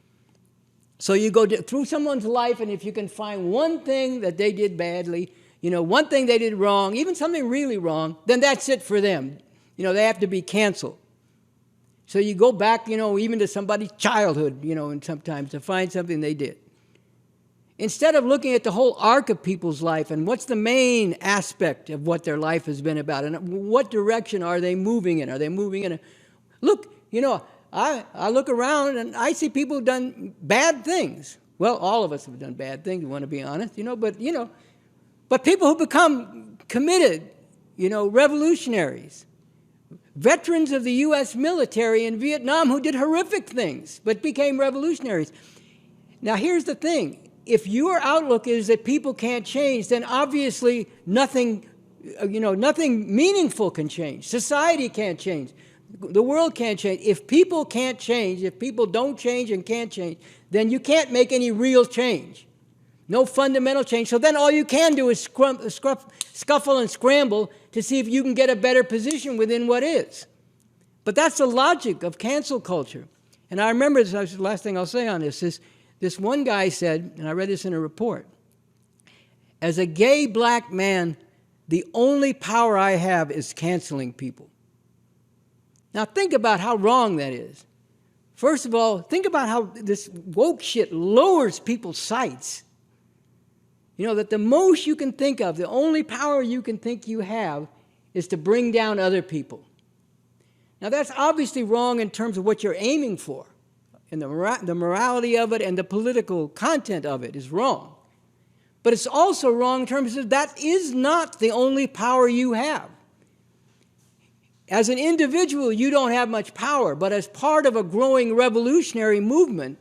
So you go through someone's life, and if you can find one thing that they did badly, you know, one thing they did wrong, even something really wrong, then that's it for them. You know, they have to be canceled. So you go back, you know, even to somebody's childhood, you know, and sometimes to find something they did. Instead of looking at the whole arc of people's life and what's the main aspect of what their life has been about and what direction are they moving in? Are they moving in a... Look, you know, I look around and I see people who've done bad things. Well, all of us have done bad things, you want to be honest, you know, but people who become committed, you know, revolutionaries, veterans of the U.S. military in Vietnam who did horrific things but became revolutionaries. Now, here's the thing. If your outlook is that people can't change, then obviously nothing, you know, nothing meaningful can change. Society can't change. The world can't change. If people can't change, if people don't change and can't change, then you can't make any real change. No fundamental change. So then all you can do is scuffle and scramble to see if you can get a better position within what is. But that's the logic of cancel culture. And I remember, this is the last thing I'll say on this, this one guy said, and I read this in a report, as a gay black man, the only power I have is canceling people. Now think about how wrong that is. First of all, think about how this woke shit lowers people's sights. You know, that the most you can think of, the only power you can think you have is to bring down other people. Now that's obviously wrong in terms of what you're aiming for. And the morality of it and the political content of it is wrong. But it's also wrong in terms of that is not the only power you have. As an individual, you don't have much power, but as part of a growing revolutionary movement,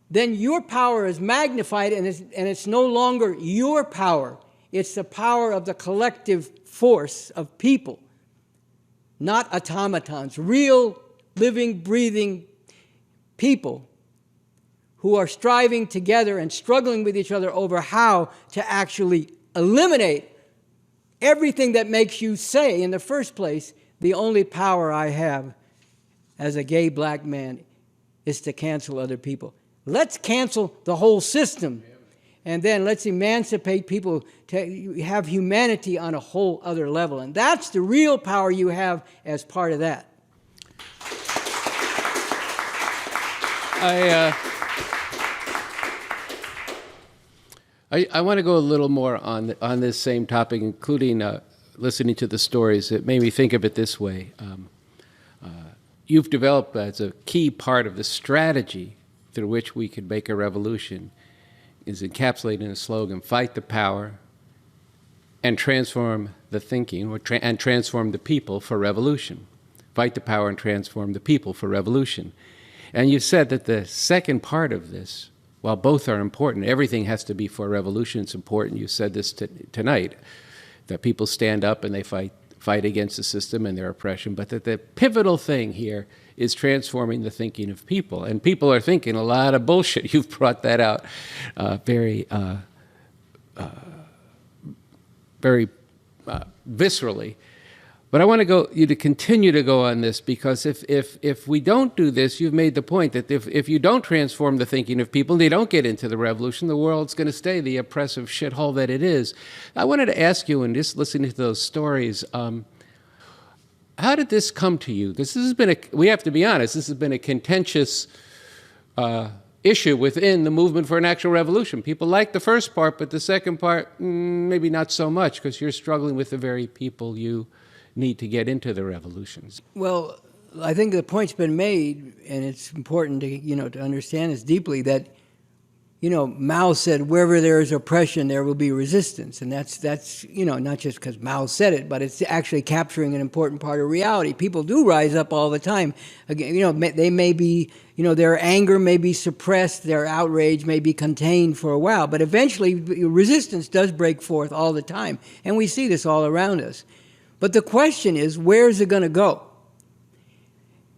then your power is magnified and it's no longer your power. It's the power of the collective force of people, not automatons, real living, breathing people who are striving together and struggling with each other over how to actually eliminate everything that makes you say, in the first place, the only power I have as a gay black man is to cancel other people. Let's cancel the whole system, and then let's emancipate people to have humanity on a whole other level. And that's the real power you have as part of that. I want to go a little more on this same topic, including listening to the stories. It made me think of it this way. You've developed as a key part of the strategy through which we could make a revolution is encapsulated in a slogan, fight the power and transform the thinking, and transform the people for revolution. Fight the power and transform the people for revolution. And you said that the second part of this, while both are important, everything has to be for revolution, it's important. You said this tonight, that people stand up and they fight against the system and their oppression, but that the pivotal thing here is transforming the thinking of people. And people are thinking a lot of bullshit. You've brought that out very viscerally. But I want you to continue to go on this, because if we don't do this, you've made the point that if you don't transform the thinking of people and they don't get into the revolution, the world's going to stay the oppressive shithole that it is. I wanted to ask you, and just listening to those stories, how did this come to you? This has been we have to be honest, this has been a contentious issue within the movement for an actual revolution. People like the first part, but the second part, maybe not so much, because you're struggling with the very people you need to get into the revolutions. Well, I think the point's been made, and it's important to, to understand this deeply, that, Mao said, wherever there is oppression, there will be resistance. And that's not just because Mao said it, but it's actually capturing an important part of reality. People do rise up all the time. Again, they may be, their anger may be suppressed, their outrage may be contained for a while, but eventually resistance does break forth all the time. And we see this all around us. But the question is, where is it going to go?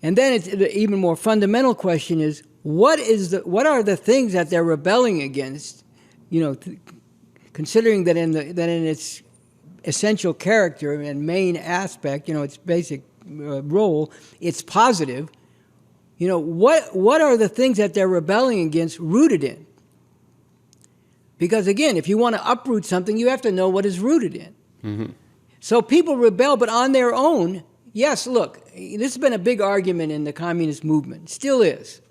And then it's the even more fundamental question is, what are the things that they're rebelling against? Considering that in its essential character and main aspect, its basic role, it's positive. What are the things that they're rebelling against rooted in? Because again, if you want to uproot something, you have to know what is rooted in. Mm-hmm. So people rebel, but on their own. Yes, look, this has been a big argument in the communist movement. Still is.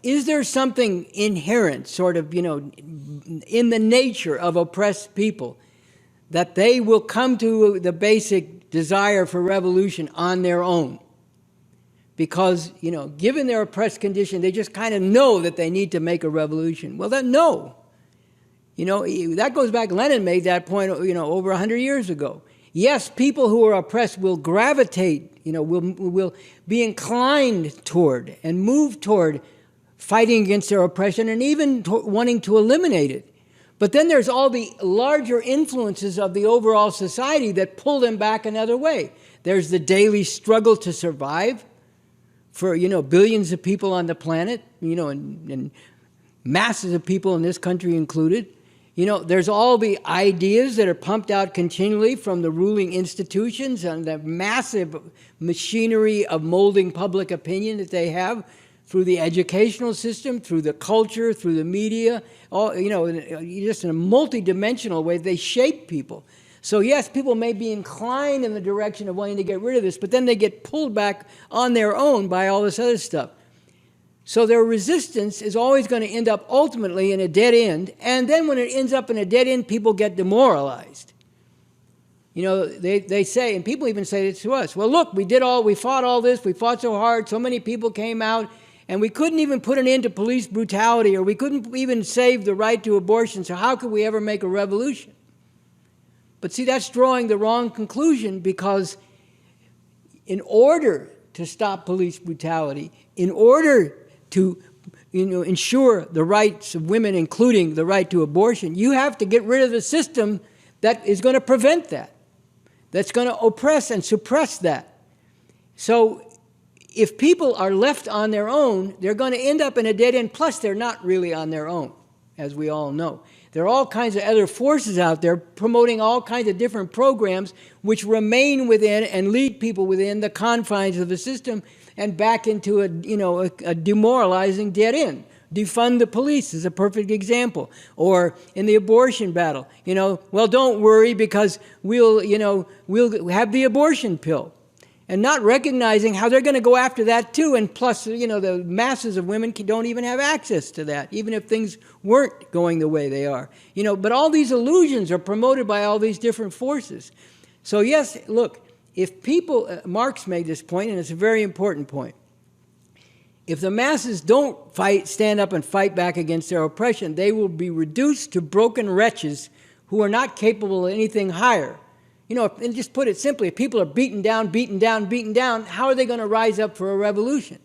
Is there something inherent, sort of, in the nature of oppressed people, that they will come to the basic desire for revolution on their own? Because, given their oppressed condition, they just kind of know that they need to make a revolution. Well, no. That goes back, Lenin made that point, over 100 years ago. Yes, people who are oppressed will gravitate, will be inclined toward and move toward fighting against their oppression and even wanting to eliminate it. But then there's all the larger influences of the overall society that pull them back another way. There's the daily struggle to survive for, billions of people on the planet, and masses of people in this country included. There's all the ideas that are pumped out continually from the ruling institutions and the massive machinery of molding public opinion that they have through the educational system, through the culture, through the media, just in a multidimensional way, they shape people. So yes, people may be inclined in the direction of wanting to get rid of this, but then they get pulled back on their own by all this other stuff. So their resistance is always going to end up ultimately in a dead end. And then when it ends up in a dead end, people get demoralized. They say, and people even say it to us, well, look, we fought all this, we fought so hard, so many people came out, and we couldn't even put an end to police brutality, or we couldn't even save the right to abortion, so how could we ever make a revolution? But see, that's drawing the wrong conclusion, because in order to stop police brutality, in order to ensure the rights of women, including the right to abortion, you have to get rid of the system that is going to prevent that, that's going to oppress and suppress that. So if people are left on their own, they're going to end up in a dead end. Plus, they're not really on their own, as we all know. There are all kinds of other forces out there promoting all kinds of different programs which remain within and lead people within the confines of the system and back into a demoralizing dead end. Defund the police is a perfect example. Or in the abortion battle, well, don't worry because we'll have the abortion pill. And not recognizing how they're going to go after that too. And plus, the masses of women don't even have access to that, even if things weren't going the way they are. But all these illusions are promoted by all these different forces. So yes, look, if people, Marx made this point, and it's a very important point. If the masses don't stand up and fight back against their oppression, they will be reduced to broken wretches who are not capable of anything higher. And just put it simply, if people are beaten down, how are they going to rise up for a revolution?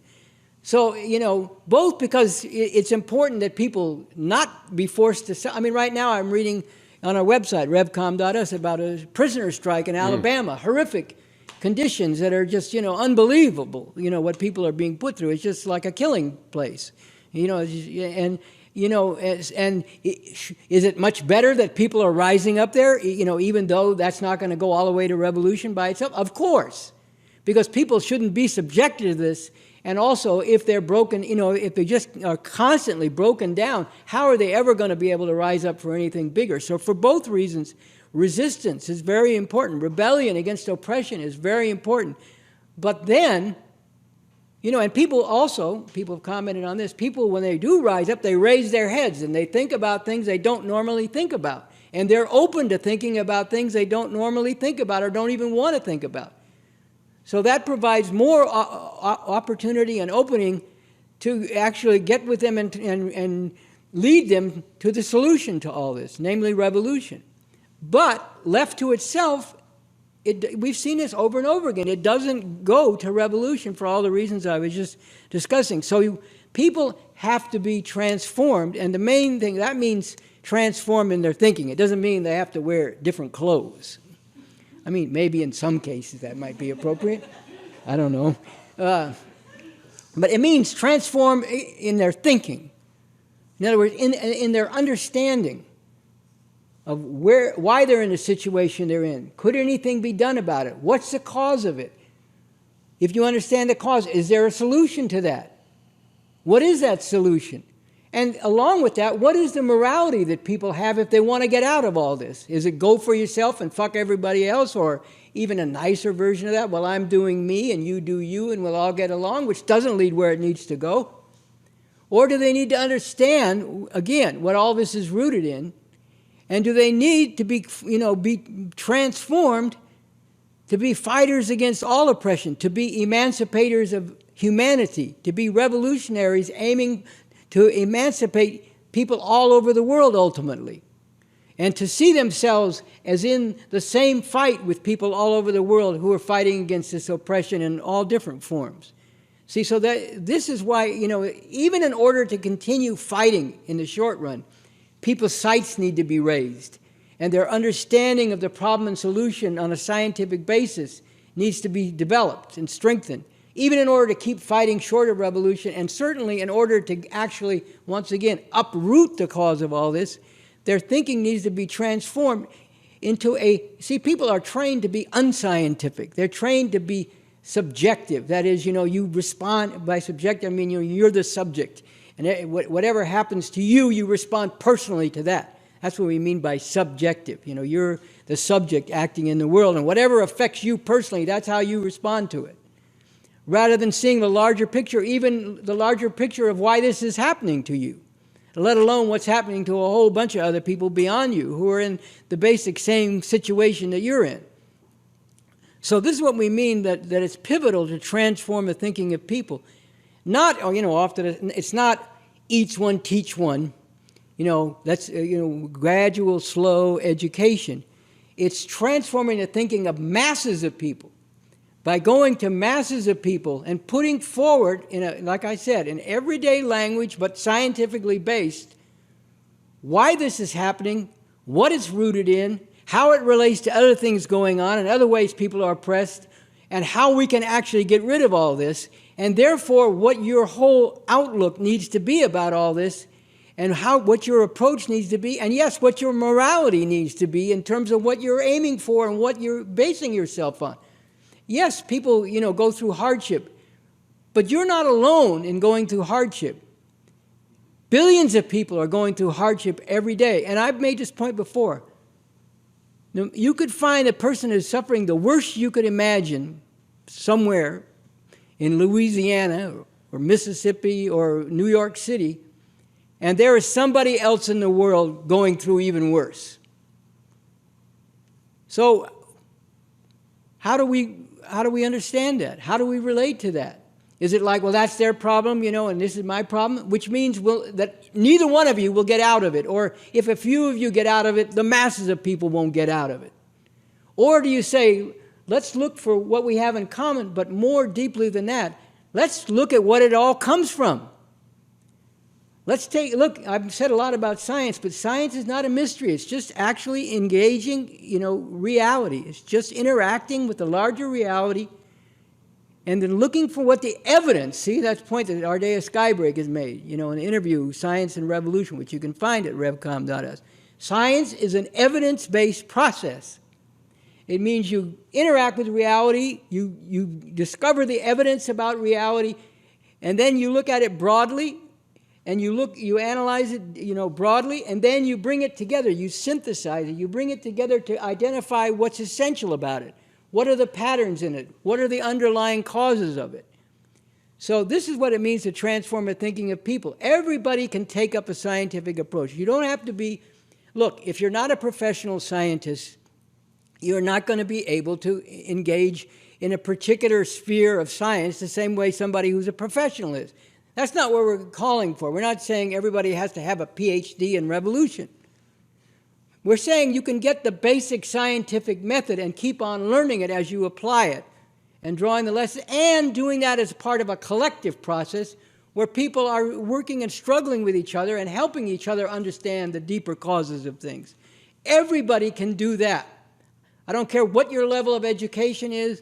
So, both because it's important that people not be forced to... right now I'm reading on our website, revcom.us, about a prisoner strike in Alabama, horrific conditions that are just, unbelievable, what people are being put through. It's just like a killing place, and... is it much better that people are rising up there, even though that's not going to go all the way to revolution by itself? Of course, because people shouldn't be subjected to this. And also, if they're broken, if they just are constantly broken down, how are they ever going to be able to rise up for anything bigger? So for both reasons, resistance is very important. Rebellion against oppression is very important. But then... and people have commented on this, people, when they do rise up, they raise their heads and they think about things they don't normally think about. And they're open to thinking about things they don't normally think about or don't even want to think about. So that provides more opportunity and opening to actually get with them and lead them to the solution to all this, namely revolution. But left to itself, we've seen this over and over again. It doesn't go to revolution for all the reasons I was just discussing. So people have to be transformed, and the main thing, that means transformed in their thinking. It doesn't mean they have to wear different clothes. I mean, maybe in some cases that might be appropriate. I don't know. But it means transform in their thinking. In other words, in their understanding of why they're in the situation they're in. Could anything be done about it? What's the cause of it? If you understand the cause, is there a solution to that? What is that solution? And along with that, what is the morality that people have if they want to get out of all this? Is it go for yourself and fuck everybody else, or even a nicer version of that? Well, I'm doing me and you do you and we'll all get along, which doesn't lead where it needs to go. Or do they need to understand, again, what all this is rooted in? And do they need to be transformed to be fighters against all oppression, to be emancipators of humanity, to be revolutionaries aiming to emancipate people all over the world ultimately, and to see themselves as in the same fight with people all over the world who are fighting against this oppression in all different forms. See, so that this is why, even in order to continue fighting in the short run, people's sights need to be raised, and their understanding of the problem and solution on a scientific basis needs to be developed and strengthened, even in order to keep fighting short of revolution, and certainly in order to actually, once again, uproot the cause of all this. Their thinking needs to be transformed into people are trained to be unscientific. They're trained to be subjective. That is, you respond by subjective, I mean, you're the subject. And whatever happens to you, you respond personally to that. That's what we mean by subjective. You're the subject acting in the world, and whatever affects you personally, that's how you respond to it. Rather than seeing the larger picture, even the larger picture of why this is happening to you, let alone what's happening to a whole bunch of other people beyond you who are in the basic same situation that you're in. So this is what we mean that it's pivotal to transform the thinking of people. Not, often it's not each one, teach one. That's, gradual, slow education. It's transforming the thinking of masses of people by going to masses of people and putting forward, like I said, in everyday language but scientifically based, why this is happening, what it's rooted in, how it relates to other things going on and other ways people are oppressed, and how we can actually get rid of all this, and therefore what your whole outlook needs to be about all this, and what your approach needs to be, and yes, what your morality needs to be in terms of what you're aiming for and what you're basing yourself on. Yes, people, go through hardship, but you're not alone in going through hardship. Billions of people are going through hardship every day, and I've made this point before. You could find a person who's suffering the worst you could imagine somewhere in Louisiana or Mississippi or New York City, and there is somebody else in the world going through even worse. So how do we understand that? How do we relate to that? Is it like, well, that's their problem, and this is my problem? Which means that neither one of you will get out of it. Or if a few of you get out of it, the masses of people won't get out of it. Or do you say, let's look for what we have in common, but more deeply than that, let's look at what it all comes from. Let's take a look. I've said a lot about science, but science is not a mystery. It's just actually engaging, reality. It's just interacting with the larger reality and then looking for what the evidence, see, that's the point that Ardea Skybreak has made, in an interview, Science and Revolution, which you can find at revcom.us. Science is an evidence-based process. It means you interact with reality, you discover the evidence about reality, and then you look at it broadly, and you analyze it, broadly, and then you bring it together, you synthesize it, you bring it together to identify what's essential about it. What are the patterns in it? What are the underlying causes of it? So this is what it means to transform the thinking of people. Everybody can take up a scientific approach. You don't have to be, look, if you're not a professional scientist, you're not going to be able to engage in a particular sphere of science the same way somebody who's a professional is. That's not what we're calling for. We're not saying everybody has to have a PhD in revolution. We're saying you can get the basic scientific method and keep on learning it as you apply it and drawing the lessons, and doing that as part of a collective process where people are working and struggling with each other and helping each other understand the deeper causes of things. Everybody can do that. I don't care what your level of education is.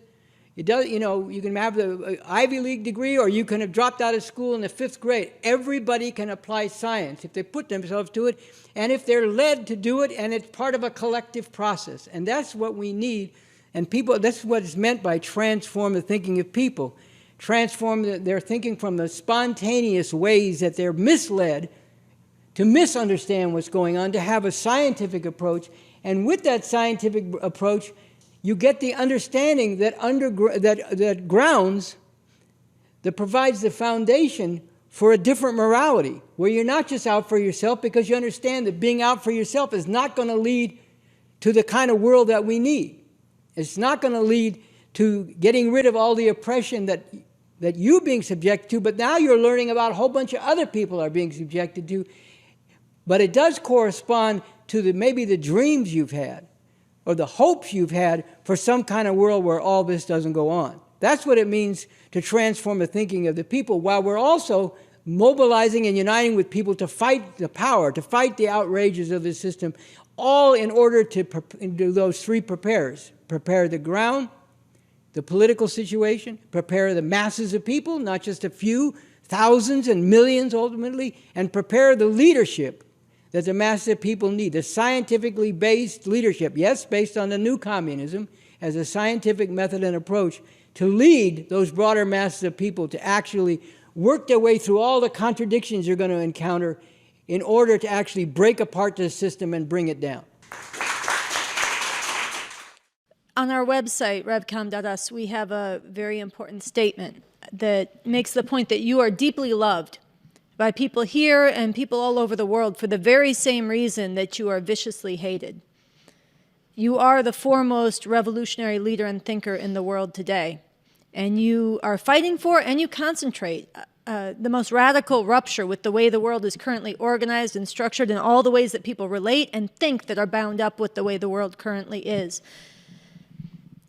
It does, you know, you can have the Ivy League degree, or you can have dropped out of school in the 5th grade. Everybody can apply science if they put themselves to it, and if they're led to do it, and it's part of a collective process. And that's what we need. And people, that's what is meant by transform the thinking of people. Transform their thinking from the spontaneous ways that they're misled to misunderstand what's going on, to have a scientific approach. And with that scientific approach, you get the understanding that that grounds, that provides the foundation for a different morality, where you're not just out for yourself, because you understand that being out for yourself is not going to lead to the kind of world that we need. It's not going to lead to getting rid of all the oppression that you being subjected to, but now you're learning about a whole bunch of other people are being subjected to. But it does correspond to maybe the dreams you've had, or the hopes you've had for some kind of world where all this doesn't go on. That's what it means to transform the thinking of the people, while we're also mobilizing and uniting with people to fight the power, to fight the outrages of the system, all in order to do those three prepares. Prepare the ground, the political situation, prepare the masses of people, not just a few, thousands and millions ultimately, and prepare the leadership that the masses of people need, the scientifically based leadership, yes, based on the new communism, as a scientific method and approach to lead those broader masses of people to actually work their way through all the contradictions you're going to encounter in order to actually break apart the system and bring it down. On our website, revcom.us, we have a very important statement that makes the point that you are deeply loved by people here and people all over the world for the very same reason that you are viciously hated. You are the foremost revolutionary leader and thinker in the world today, and you are fighting for and you concentrate the most radical rupture with the way the world is currently organized and structured, and all the ways that people relate and think that are bound up with the way the world currently is.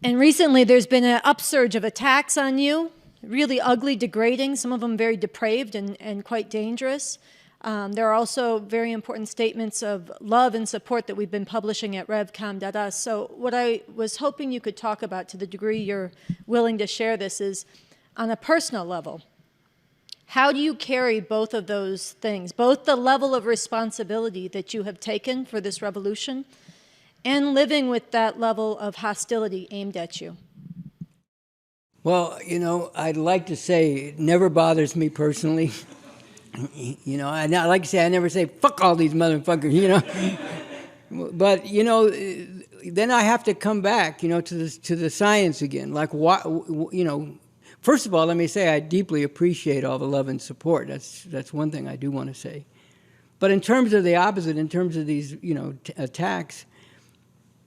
And recently there's been an upsurge of attacks on you, really ugly, degrading, some of them very depraved and quite dangerous. There are also very important statements of love and support that we've been publishing at revcom.us. So what I was hoping you could talk about, to the degree you're willing to share this, is on a personal level. How do you carry both of those things, both the level of responsibility that you have taken for this revolution and living with that level of hostility aimed at you? Well, you know, I'd like to say it never bothers me personally. You know, I like to say I never say, fuck all these motherfuckers, you know. But, you know, then I have to come back, you know, to the science again. Like, what, you know, first of all, let me say I deeply appreciate all the love and support. That's one thing I do want to say. But in terms of the opposite, in terms of these, you know, attacks,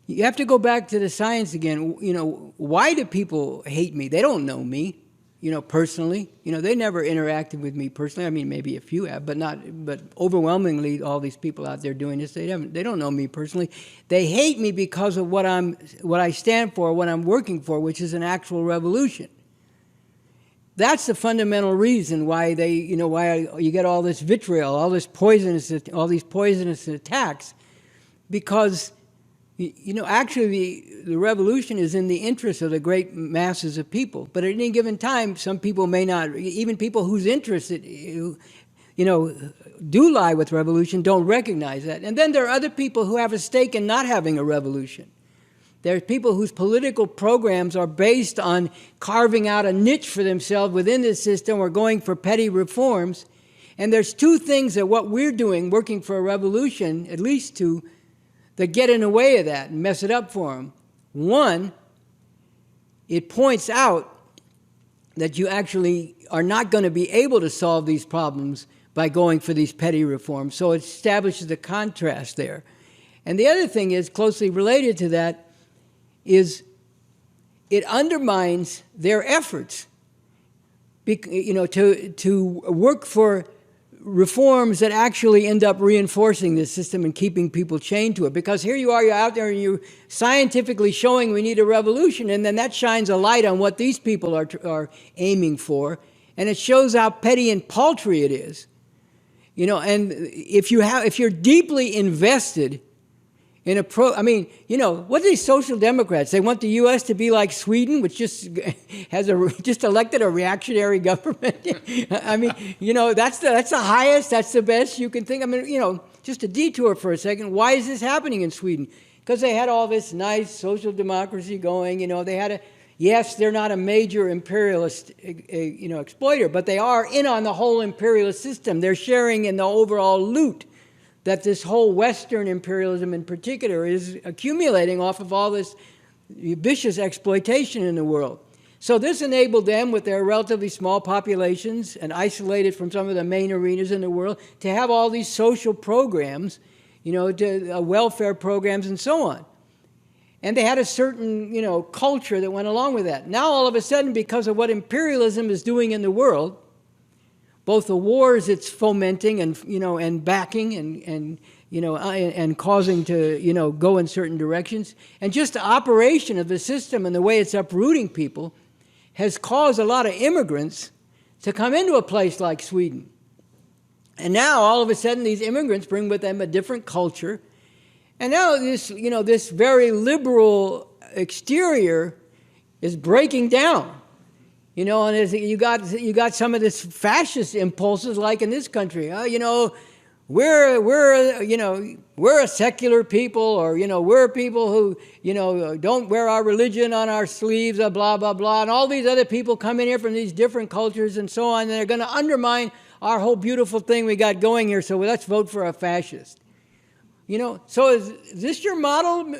you have to go back to the science again. You know, why do people hate me? They don't know me, you know, personally. You know, they never interacted with me personally. I mean, maybe a few have, but overwhelmingly, all these people out there doing this, they don't know me personally. They hate me because of what I stand for, what I'm working for, which is an actual revolution. That's the fundamental reason why why you get all this vitriol, all these poisonous attacks, because, you know, actually the revolution is in the interest of the great masses of people. But at any given time, some people may not, even people whose interests, you know, do lie with revolution, don't recognize that. And then there are other people who have a stake in not having a revolution. There are people whose political programs are based on carving out a niche for themselves within the system or going for petty reforms. And there's two things that what we're doing, working for a revolution, at least two, that get in the way of that and mess it up for them. One, it points out that you actually are not going to be able to solve these problems by going for these petty reforms. So it establishes a contrast there. And the other thing is, closely related to that, is it undermines their efforts. to work for reforms that actually end up reinforcing this system and keeping people chained to it. Because here you are, you're out there and you're scientifically showing we need a revolution, and then that shines a light on what these people are aiming for, and it shows how petty and paltry it is. And if you're deeply invested in what are these social democrats? They want the U.S. to be like Sweden, which just elected a reactionary government. That's the highest, that's the best you can think. Just a detour for a second. Why is this happening in Sweden? Because they had all this nice social democracy going. Yes, they're not a major imperialist, exploiter, but they are in on the whole imperialist system. They're sharing in the overall loot that this whole Western imperialism in particular is accumulating off of all this vicious exploitation in the world. So this enabled them, with their relatively small populations and isolated from some of the main arenas in the world, to have all these social programs, welfare programs and so on. And they had a certain, culture that went along with that. Now, all of a sudden, because of what imperialism is doing in the world, both the wars it's fomenting and backing and causing to go in certain directions, and just the operation of the system and the way it's uprooting people, has caused a lot of immigrants to come into a place like Sweden. And now all of a sudden these immigrants bring with them a different culture, and now this very liberal exterior is breaking down. And you got some of this fascist impulses, like in this country. We're a secular people, or we're people who don't wear our religion on our sleeves, blah blah blah. And all these other people come in here from these different cultures and so on, and they're going to undermine our whole beautiful thing we got going here. So let's vote for a fascist. So is this your model,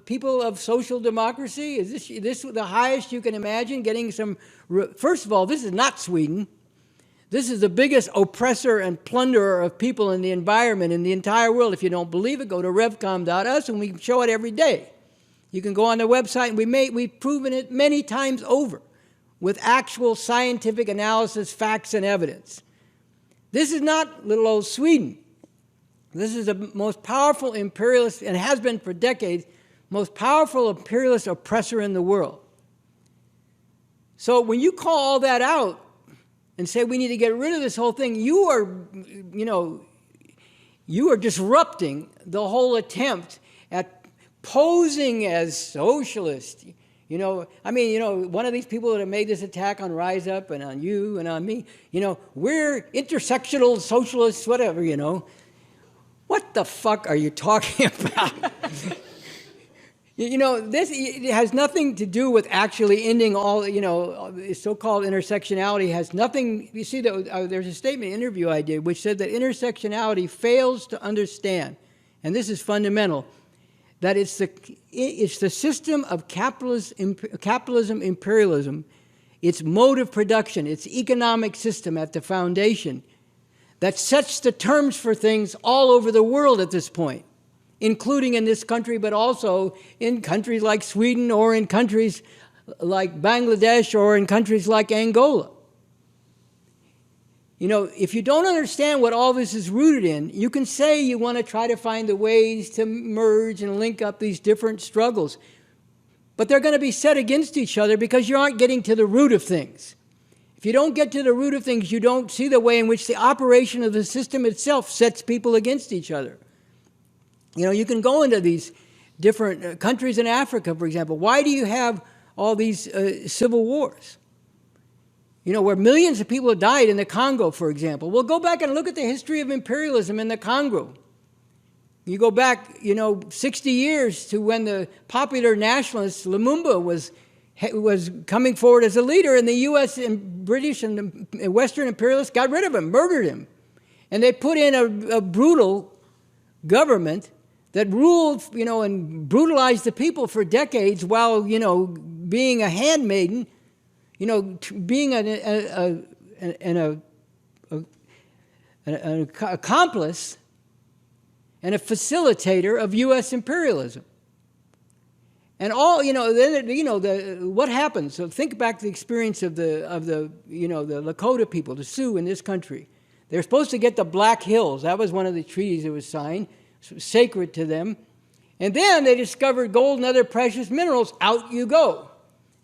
people of social democracy? Is this the highest you can imagine? Getting some. First of all, this is not Sweden. This is the biggest oppressor and plunderer of people in the environment in the entire world. If you don't believe it, go to revcom.us, and we show it every day. You can go on the website, and we've proven it many times over with actual scientific analysis, facts, and evidence. This is not little old Sweden. This is the most powerful imperialist, and has been for decades, most powerful imperialist oppressor in the world. So when you call all that out and say we need to get rid of this whole thing, you are disrupting the whole attempt at posing as socialist. One of these people that have made this attack on Rise Up and on you and on me, we're intersectional socialists, whatever, What the fuck are you talking about? This it has nothing to do with actually ending all, so-called intersectionality has nothing. You see, there's a statement interview I did which said that intersectionality fails to understand, and this is fundamental, that it's the system of capitalism, imperialism, its mode of production, its economic system at the foundation, that sets the terms for things all over the world at this point, including in this country, but also in countries like Sweden, or in countries like Bangladesh, or in countries like Angola. If you don't understand what all this is rooted in, you can say you want to try to find the ways to merge and link up these different struggles, but they're going to be set against each other because you aren't getting to the root of things. If you don't get to the root of things, you don't see the way in which the operation of the system itself sets people against each other. You can go into these different countries in Africa, for example. Why do you have all these civil wars? Where millions of people have died in the Congo, for example. Well, go back and look at the history of imperialism in the Congo. You go back, 60 years to when the popular nationalist Lumumba was coming forward as a leader, and the U.S. and British and the Western imperialists got rid of him, murdered him. And they put in a brutal government that ruled, and brutalized the people for decades while, being a handmaiden, being an accomplice and a facilitator of U.S. imperialism. And all, then, what happens? So think back to the experience of the Lakota people, the Sioux in this country. They're supposed to get the Black Hills. That was one of the treaties that was signed, sacred to them. And then they discovered gold and other precious minerals. Out you go.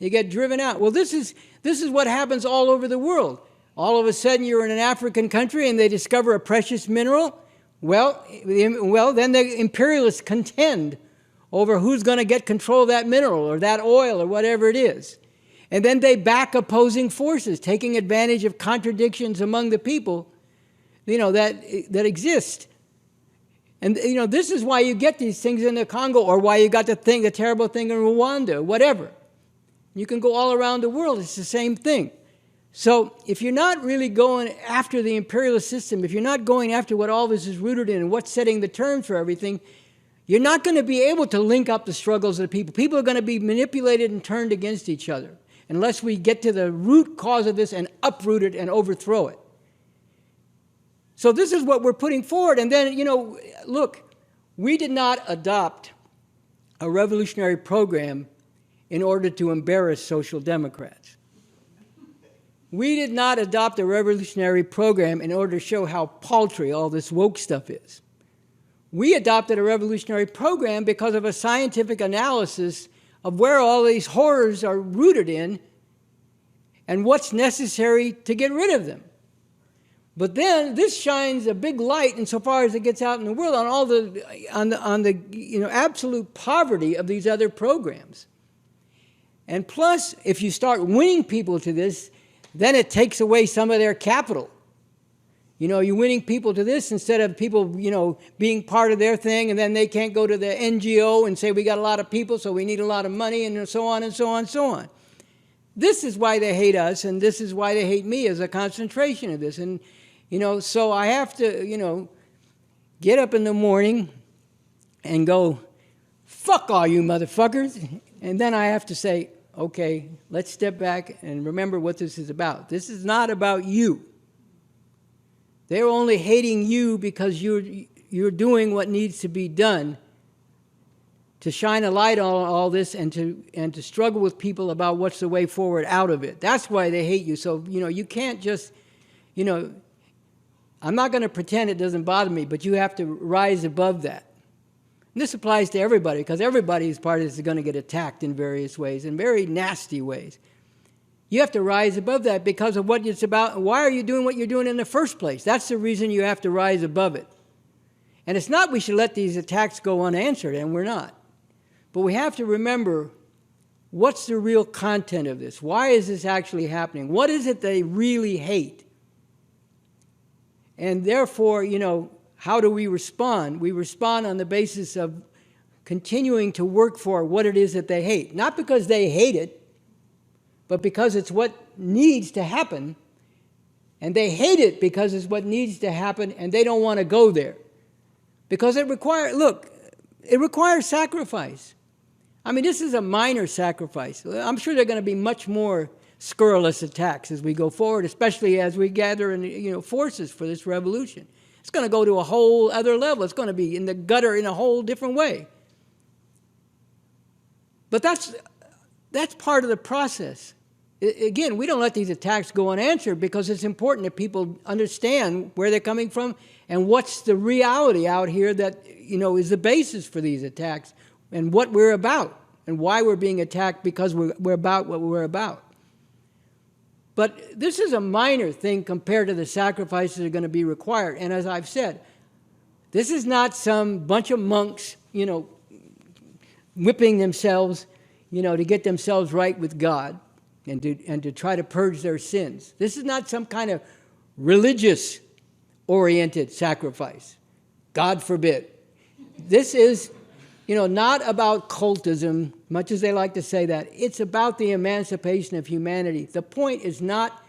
You get driven out. Well, this is what happens all over the world. All of a sudden, you're in an African country and they discover a precious mineral. Well, then the imperialists contend over who's going to get control of that mineral or that oil or whatever it is. And then they back opposing forces, taking advantage of contradictions among the people, that exist. And, this is why you get these things in the Congo, or why you got the terrible thing in Rwanda, whatever. You can go all around the world. It's the same thing. So if you're not really going after the imperialist system, if you're not going after what all this is rooted in and what's setting the terms for everything, you're not going to be able to link up the struggles of the people. People are going to be manipulated and turned against each other unless we get to the root cause of this and uproot it and overthrow it. So this is what we're putting forward. And then, look, we did not adopt a revolutionary program in order to embarrass social democrats. We did not adopt a revolutionary program in order to show how paltry all this woke stuff is. We adopted a revolutionary program because of a scientific analysis of where all these horrors are rooted in and what's necessary to get rid of them. But then this shines a big light insofar as it gets out in the world on all the absolute poverty of these other programs. And plus, if you start winning people to this, then it takes away some of their capital. You're winning people to this instead of people, being part of their thing, and then they can't go to the NGO and say, we got a lot of people, so we need a lot of money, and so on and so on and so on. This is why they hate us, and this is why they hate me, as a concentration of this. And, so I have to, get up in the morning and go, fuck all you motherfuckers. And then I have to say, okay, let's step back and remember what this is about. This is not about you. They're only hating you because you're doing what needs to be done to shine a light on all this and to struggle with people about what's the way forward out of it. That's why they hate you. So, you can't just, I'm not going to pretend it doesn't bother me, but you have to rise above that. And this applies to everybody, because everybody's part of this is going to get attacked in various ways, in very nasty ways. You have to rise above that because of what it's about. Why are you doing what you're doing in the first place? That's the reason you have to rise above it. And it's not we should let these attacks go unanswered, and we're not. But we have to remember, what's the real content of this? Why is this actually happening? What is it they really hate? And therefore, how do we respond? We respond on the basis of continuing to work for what it is that they hate. Not because they hate it, but because it's what needs to happen. And they hate it because it's what needs to happen, and they don't want to go there. Because it requires sacrifice. I mean, this is a minor sacrifice. I'm sure there are going to be much more scurrilous attacks as we go forward, especially as we gather in, forces for this revolution. It's going to go to a whole other level. It's going to be in the gutter in a whole different way. But that's part of the process. Again, we don't let these attacks go unanswered because it's important that people understand where they're coming from and what's the reality out here that, is the basis for these attacks and what we're about and why we're being attacked because we're about what we're about. But this is a minor thing compared to the sacrifices that are going to be required. And as I've said, this is not some bunch of monks, whipping themselves, to get themselves right with God and to try to purge their sins. This is not some kind of religious-oriented sacrifice. God forbid. This is, not about cultism, much as they like to say that. It's about the emancipation of humanity. The point is not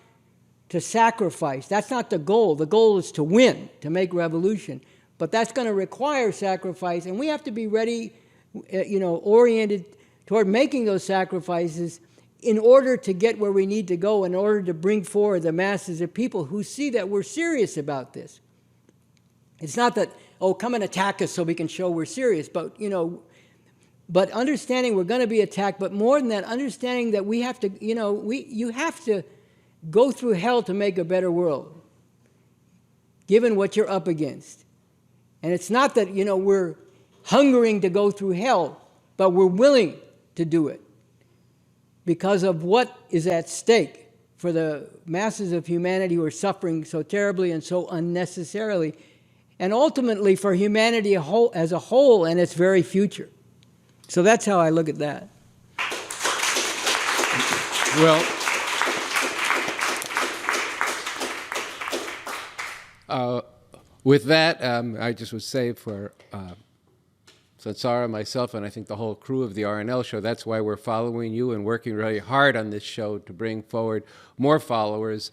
to sacrifice. That's not the goal. The goal is to win, to make revolution. But that's going to require sacrifice, and we have to be ready, oriented toward making those sacrifices in order to get where we need to go, in order to bring forward the masses of people who see that we're serious about this. It's not that, come and attack us so we can show we're serious, but, but understanding we're going to be attacked, but more than that, understanding that we have to, you have to go through hell to make a better world, given what you're up against. And it's not that, we're hungering to go through hell, but we're willing to do it because of what is at stake for the masses of humanity who are suffering so terribly and so unnecessarily, and ultimately for humanity as a whole and its very future. So that's how I look at that. Well, with that, I just would say for Sansara, myself, and I think the whole crew of the RNL show, that's why we're following you and working really hard on this show to bring forward more followers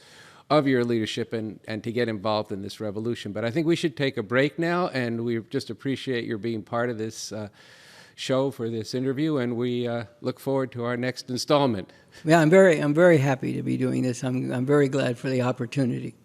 of your leadership and to get involved in this revolution. But I think we should take a break now, and we just appreciate your being part of this show for this interview, and we look forward to our next installment. Yeah, I'm very happy to be doing this. I'm very glad for the opportunity.